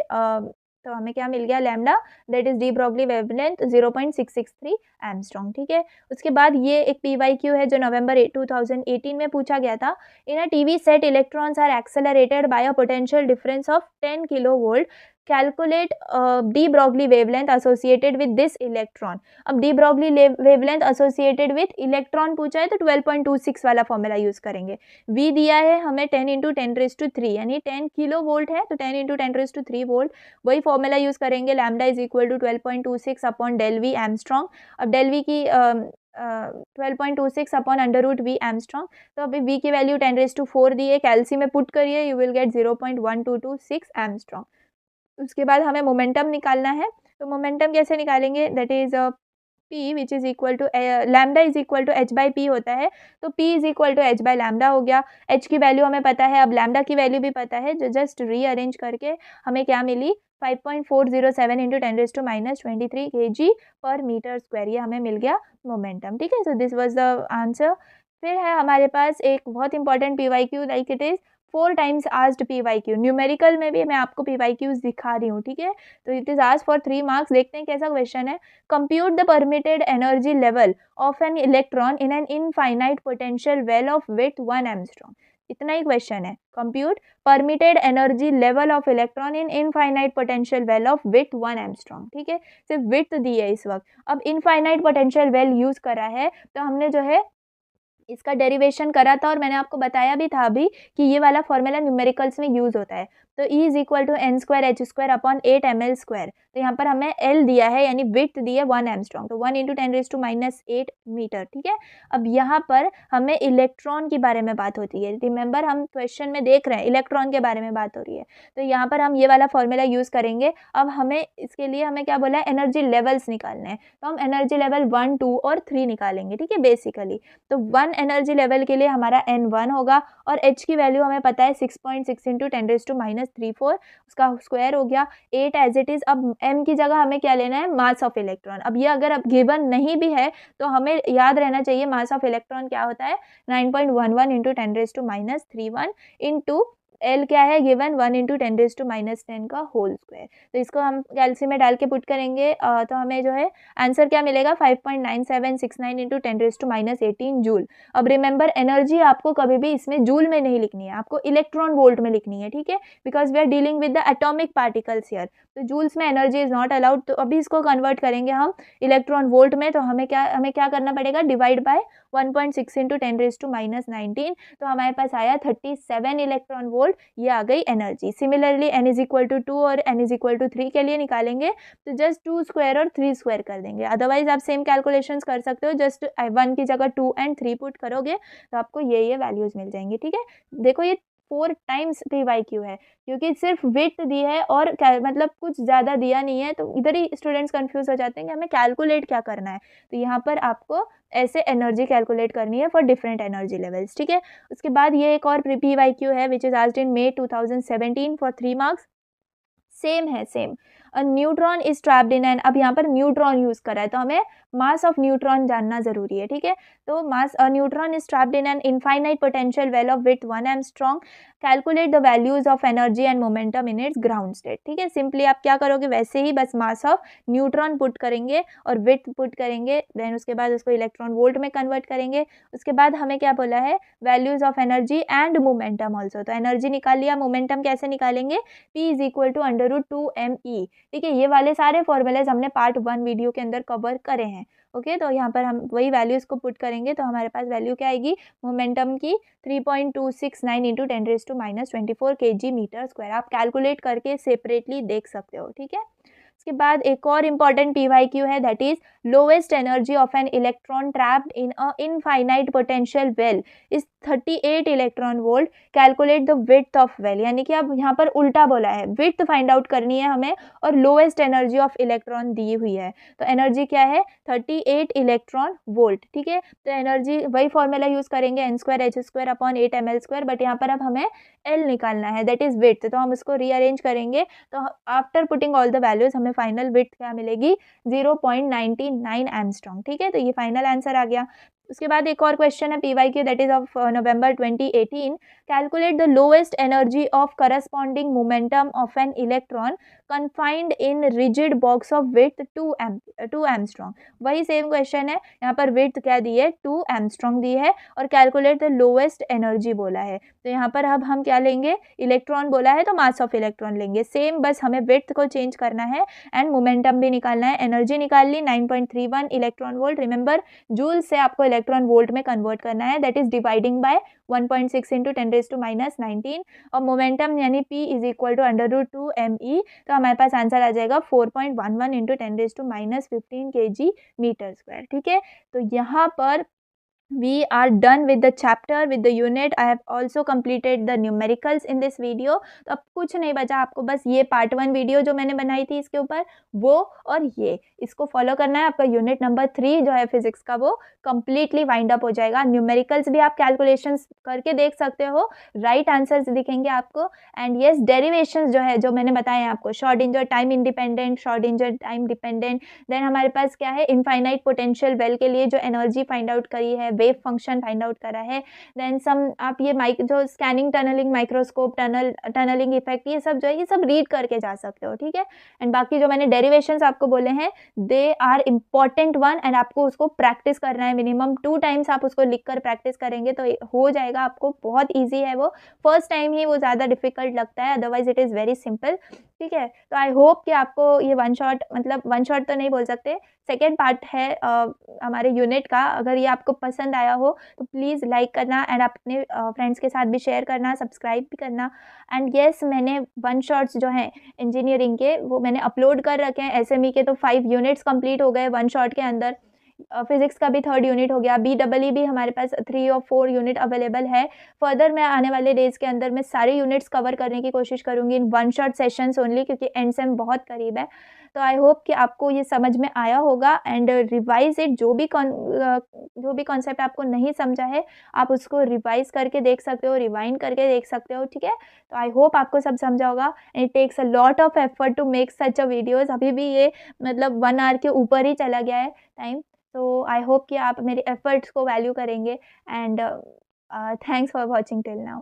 तो हमें क्या मिल गया lambda, that is D Broglie wavelength 0.663 angstrom. ठीक है, उसके बाद ये एक PYQ है जो नवंबर 2018 में पूछा गया था। In a TV set electrons are accelerated by a potential difference of 10 kilovolt, calculate de Broglie wavelength associated with this electron. अब de Broglie wavelength associated with electron पूछा है तो 12.26 वाला फॉर्मूला यूज करेंगे। V दिया है हमें 10 × 10⁻³ यानी 10 किलो वोल्ट है तो 10 × 10⁻³ वोल्ट, वही फॉर्मूला यूज करेंगे। Lambda is equal to 12.26 upon del v angstrom. अब डेल वी की 12.26 अपॉन √V एमस्ट्रॉन्ग, तो अभी V की वैल्यू 10⁻⁴ दी है, कैलसी में पुट करिए, यू विल गेट 0.1226 एमस्ट्रॉन्ग। उसके बाद हमें मोमेंटम निकालना है, तो मोमेंटम कैसे निकालेंगे, that is P which is equal to lambda is equal to h/p होता है, तो P is equal to h/λ हो गया। h की वैल्यू हमें पता है, अब लैम्डा की वैल्यू भी पता है, जो जस्ट रीअरेंज करके हमें क्या मिली 5.407 × 10⁻⁻23 kg/m², ये हमें मिल गया मोमेंटम। ठीक है, so this was the answer. फिर है हमारे पास एक बहुत important PYQ, like it is 4 times asked PYQ। Numerical में भी मैं आपको PYQs दिखा रही हूँ। ठीक है, तो it is asked for 3 marks. देखते हैं कैसा क्वेश्चन है। Compute the permitted energy level of an electron in an infinite potential well of width 1 angstrom. इतना ही क्वेश्चन है। Compute permitted energy level of electron in infinite potential well of width 1 angstrom. ठीक है, सिर्फ width दी है इस वक्त। अब infinite potential well use करा है, तो हमने जो है इसका डेरिवेशन करा था और मैंने आपको बताया भी था अभी कि ये वाला फॉर्मूला न्यूमेरिकल्स में यूज होता है। तो E is equal to n² upon 8 ml²। तो यहाँ पर हमें L दिया है यानी विड्थ दी है 1 एमस्ट्रॉन्ग, तो 1 × 10⁻⁸ मीटर। ठीक है, अब यहाँ पर हमें इलेक्ट्रॉन के बारे में बात होती है। रिमेंबर हम क्वेश्चन में देख रहे हैं इलेक्ट्रॉन के बारे में बात हो रही है, तो यहाँ पर हम ये वाला फॉर्मूला यूज करेंगे। अब हमें इसके लिए हमें क्या बोला है, एनर्जी लेवल्स निकालने हैं, तो हम एनर्जी लेवल 1, 2 और 3 निकालेंगे। ठीक है, बेसिकली तो 1 एनर्जी लेवल के लिए हमारा N1 होगा और H की वैल्यू हमें पता है 6.6 × 10⁻�34, उसका स्क्वायर हो गया 8 एज इट इज। अब M की जगह हमें क्या लेना है, मास ऑफ इलेक्ट्रॉन। अब ये अगर अब गिवन नहीं भी है तो हमें याद रहना चाहिए मास ऑफ इलेक्ट्रॉन क्या होता है, 9.11 × 10⁻31 इंटू L क्या है गिवन 1 × 10⁻10 का होल स्क्वायर। तो इसको हम कैलसी में डाल के पुट करेंगे तो हमें जो है आंसर क्या मिलेगा 5.9769 × 10⁻18 जूल। अब रिमेंबर एनर्जी आपको कभी भी इसमें जूल में नहीं लिखनी है, आपको इलेक्ट्रॉन वोल्ट में लिखनी है। ठीक है, because we are dealing with the atomic particles here, तो जूल्स में एनर्जी इज नॉट अलाउड। तो अभी इसको कन्वर्ट करेंगे हम इलेक्ट्रॉन वोल्ट में, तो हमें क्या करना पड़ेगा, डिवाइड बाय 1.6 × 10⁻19, तो हमारे पास आया 37 इलेक्ट्रॉन वोल्ट, ये आ गई energy. Similarly n is equal to 2 और n इज इक्वल टू 3 के लिए निकालेंगे तो जस्ट 2² और 3² कर देंगे। अदरवाइज आप सेम कैलकुलेशंस कर सकते हो, जस्ट 1 की जगह 2 और 3 पुट करोगे तो आपको ये वैल्यूज मिल जाएंगी। ठीक है, देखो ये 4 टाइम्स PYQ है क्योंकि सिर्फ विड्थ दी है और मतलब कुछ ज़्यादा दिया नहीं है, तो इधर ही स्टूडेंट्स कंफ्यूज हो जाते हैं कि हमें कैलकुलेट क्या करना है। तो यहाँ पर आपको ऐसे एनर्जी कैलकुलेट करनी है फॉर डिफरेंट एनर्जी लेवल्स। ठीक है, उसके बाद ये एक और PYQ है which is asked in May 2017 for 3 marks. Same है, same. Neutron is trapped in an, अब यहाँ पर न्यूट्रॉन यूज करा है तो हमें मास ऑफ न्यूट्रॉन जानना जरूरी है। ठीक है, तो mass neutron is trapped in an infinite potential well of width 1 angstrom, calculate the values of energy and momentum in its ground state. ठीक है, सिंपली आप क्या करोगे वैसे ही बस मास ऑफ न्यूट्रॉन पुट करेंगे और विड्थ पुट करेंगे, देन उसके बाद उसको इलेक्ट्रॉन वोल्ट में कन्वर्ट करेंगे। उसके बाद हमें क्या बोला है, values of energy and momentum also, तो एनर्जी निकाल लिया, मोमेंटम कैसे निकालेंगे, P is equal to √2mE। ठीक है, ये वाले सारे फॉर्मूलेज हमने पार्ट 1 वीडियो के अंदर कवर करे हैं। ओके, तो यहाँ पर हम वही वैल्यूज को पुट करेंगे तो हमारे पास वैल्यू क्या आएगी, मोमेंटम की 3.269 × 10⁻24 kg/m²। आप कैलकुलेट करके सेपरेटली देख सकते हो। ठीक है, उसके बाद एक और इम्पॉर्टेंट PYQ है, that is lowest energy of an electron trapped in a infinite potential well is 38 electron volt, calculate the width of well. यानी कि अब यहाँ पर उल्टा बोला है, विड्थ फाइंड आउट करनी है हमें और लोएस्ट एनर्जी ऑफ इलेक्ट्रॉन दी हुई है, तो एनर्जी क्या है 38 इलेक्ट्रॉन वोल्ट। ठीक है, तो एनर्जी वही फॉर्मूला यूज करेंगे n² h² upon 8 ml², but यहाँ पर अब हमें L निकालना है, दैट इज विड्थ, तो हम उसको रीअरेंज करेंगे तो after putting all the values हमें फाइनल विड्थ क्या मिलेगी 0.99 एंगस्ट्रॉम। ठीक है, तो ये फाइनल आंसर आ गया। उसके बाद एक और क्वेश्चन है PYQ, that is of November 2018, calculate the lowest energy of corresponding momentum of an electron confined in rigid box of width 2 angstrom. वही सेम क्वेश्चन है, यहाँ पर विड्थ क्या दी है 2 एंगस्ट्रॉम दी है और कैलकुलेट द लोएस्ट एनर्जी बोला है। तो यहाँ पर अब हम क्या लेंगे, इलेक्ट्रॉन बोला है तो मास ऑफ इलेक्ट्रॉन लेंगे, सेम बस हमें विड्थ को चेंज करना है एंड मोमेंटम भी निकालना है। एनर्जी निकाल ली 9.31 इलेक्ट्रॉन वोल्ट, रिमेंबर जूल से आपको इलेक्ट्रॉन वोल्ट में कन्वर्ट करना है, that is dividing by 1.6 into 10⁻⁻19 और मोमेंटम यानी p is equal to √2 me, तो हमारे पास आंसर आ जाएगा 4.11 इंटू 10⁻15 kg मीटर स्क्वायर। ठीक है, तो यहाँ पर we are done with the chapter with the unit. I have also completed the numericals in this video। तो अब कुछ नहीं बचा आपको, बस ये पार्ट 1 वीडियो जो मैंने बनाई थी इसके ऊपर वो और ये इसको फॉलो करना है। आपका यूनिट नंबर 3 जो है फिजिक्स का वो कम्प्लीटली वाइंड अप हो जाएगा। न्यूमेरिकल्स भी आप कैलकुलेशंस करके देख सकते हो, राइट आंसर्स दिखेंगे आपको। एंड येस डेरिवेशंस जो है जो मैंने बताए हैं आपको, Schrodinger time independent, Schrodinger time dependent, then हमारे पास क्या है इनफाइनाइट पोटेंशियल वेल के लिए जो एनर्जी फाइंड आउट करी है, वेव फंक्शन फाइंड आउट करा है, देन सम आप ये जो scanning tunneling microscope tunneling effect ये सब जो है ये सब रीड करके जा सकते हो। ठीक है, एंड बाकी जो मैंने डेरिवेशंस आपको बोले हैं they are important one and आपको उसको प्रैक्टिस करना है, मिनिमम 2 टाइम्स आप उसको लिख कर प्रैक्टिस करेंगे तो हो जाएगा आपको, बहुत ईजी है वो, फर्स्ट टाइम ही वो ज़्यादा डिफिकल्ट लगता है, otherwise it is very simple. ठीक है, तो आई होप कि आपको ये वन शॉट, मतलब वन शॉट तो नहीं बोल सकते, सेकेंड पार्ट है हमारे यूनिट का, अगर ये आपको पसंद आया हो तो प्लीज़ लाइक करना एंड अपने फ्रेंड्स के साथ भी शेयर करना, सब्सक्राइब भी करना। एंड येस मैंने वन शॉट्स जो हैं इंजीनियरिंग के वो मैंने अपलोड कर रखे हैं, एसएमई के तो 5 यूनिट्स कंप्लीट हो गए वन शॉट के अंदर, फिजिक्स का भी 3rd यूनिट हो गया, BEE भी हमारे पास 3 और 4 यूनिट अवेलेबल है। फर्दर मैं आने वाले डेज़ के अंदर मैं सारे यूनिट्स कवर करने की कोशिश करूँगी in one shot sessions only, क्योंकि एंड सेम बहुत करीब है। तो आई होप कि आपको ये समझ में आया होगा एंड रिवाइज इट, जो भी कॉन्सेप्ट आपको नहीं समझा है आप उसको रिवाइज करके देख सकते हो, रिवाइंड करके देख सकते हो। ठीक है, तो आई होप आपको सब समझा होगा and it takes a lot of effort to make such a videos. अभी भी ये मतलब 1 आवर के ऊपर ही चला गया है टाइम, तो आई होप कि आप मेरे एफर्ट्स को वैल्यू करेंगे and thanks for watching till now.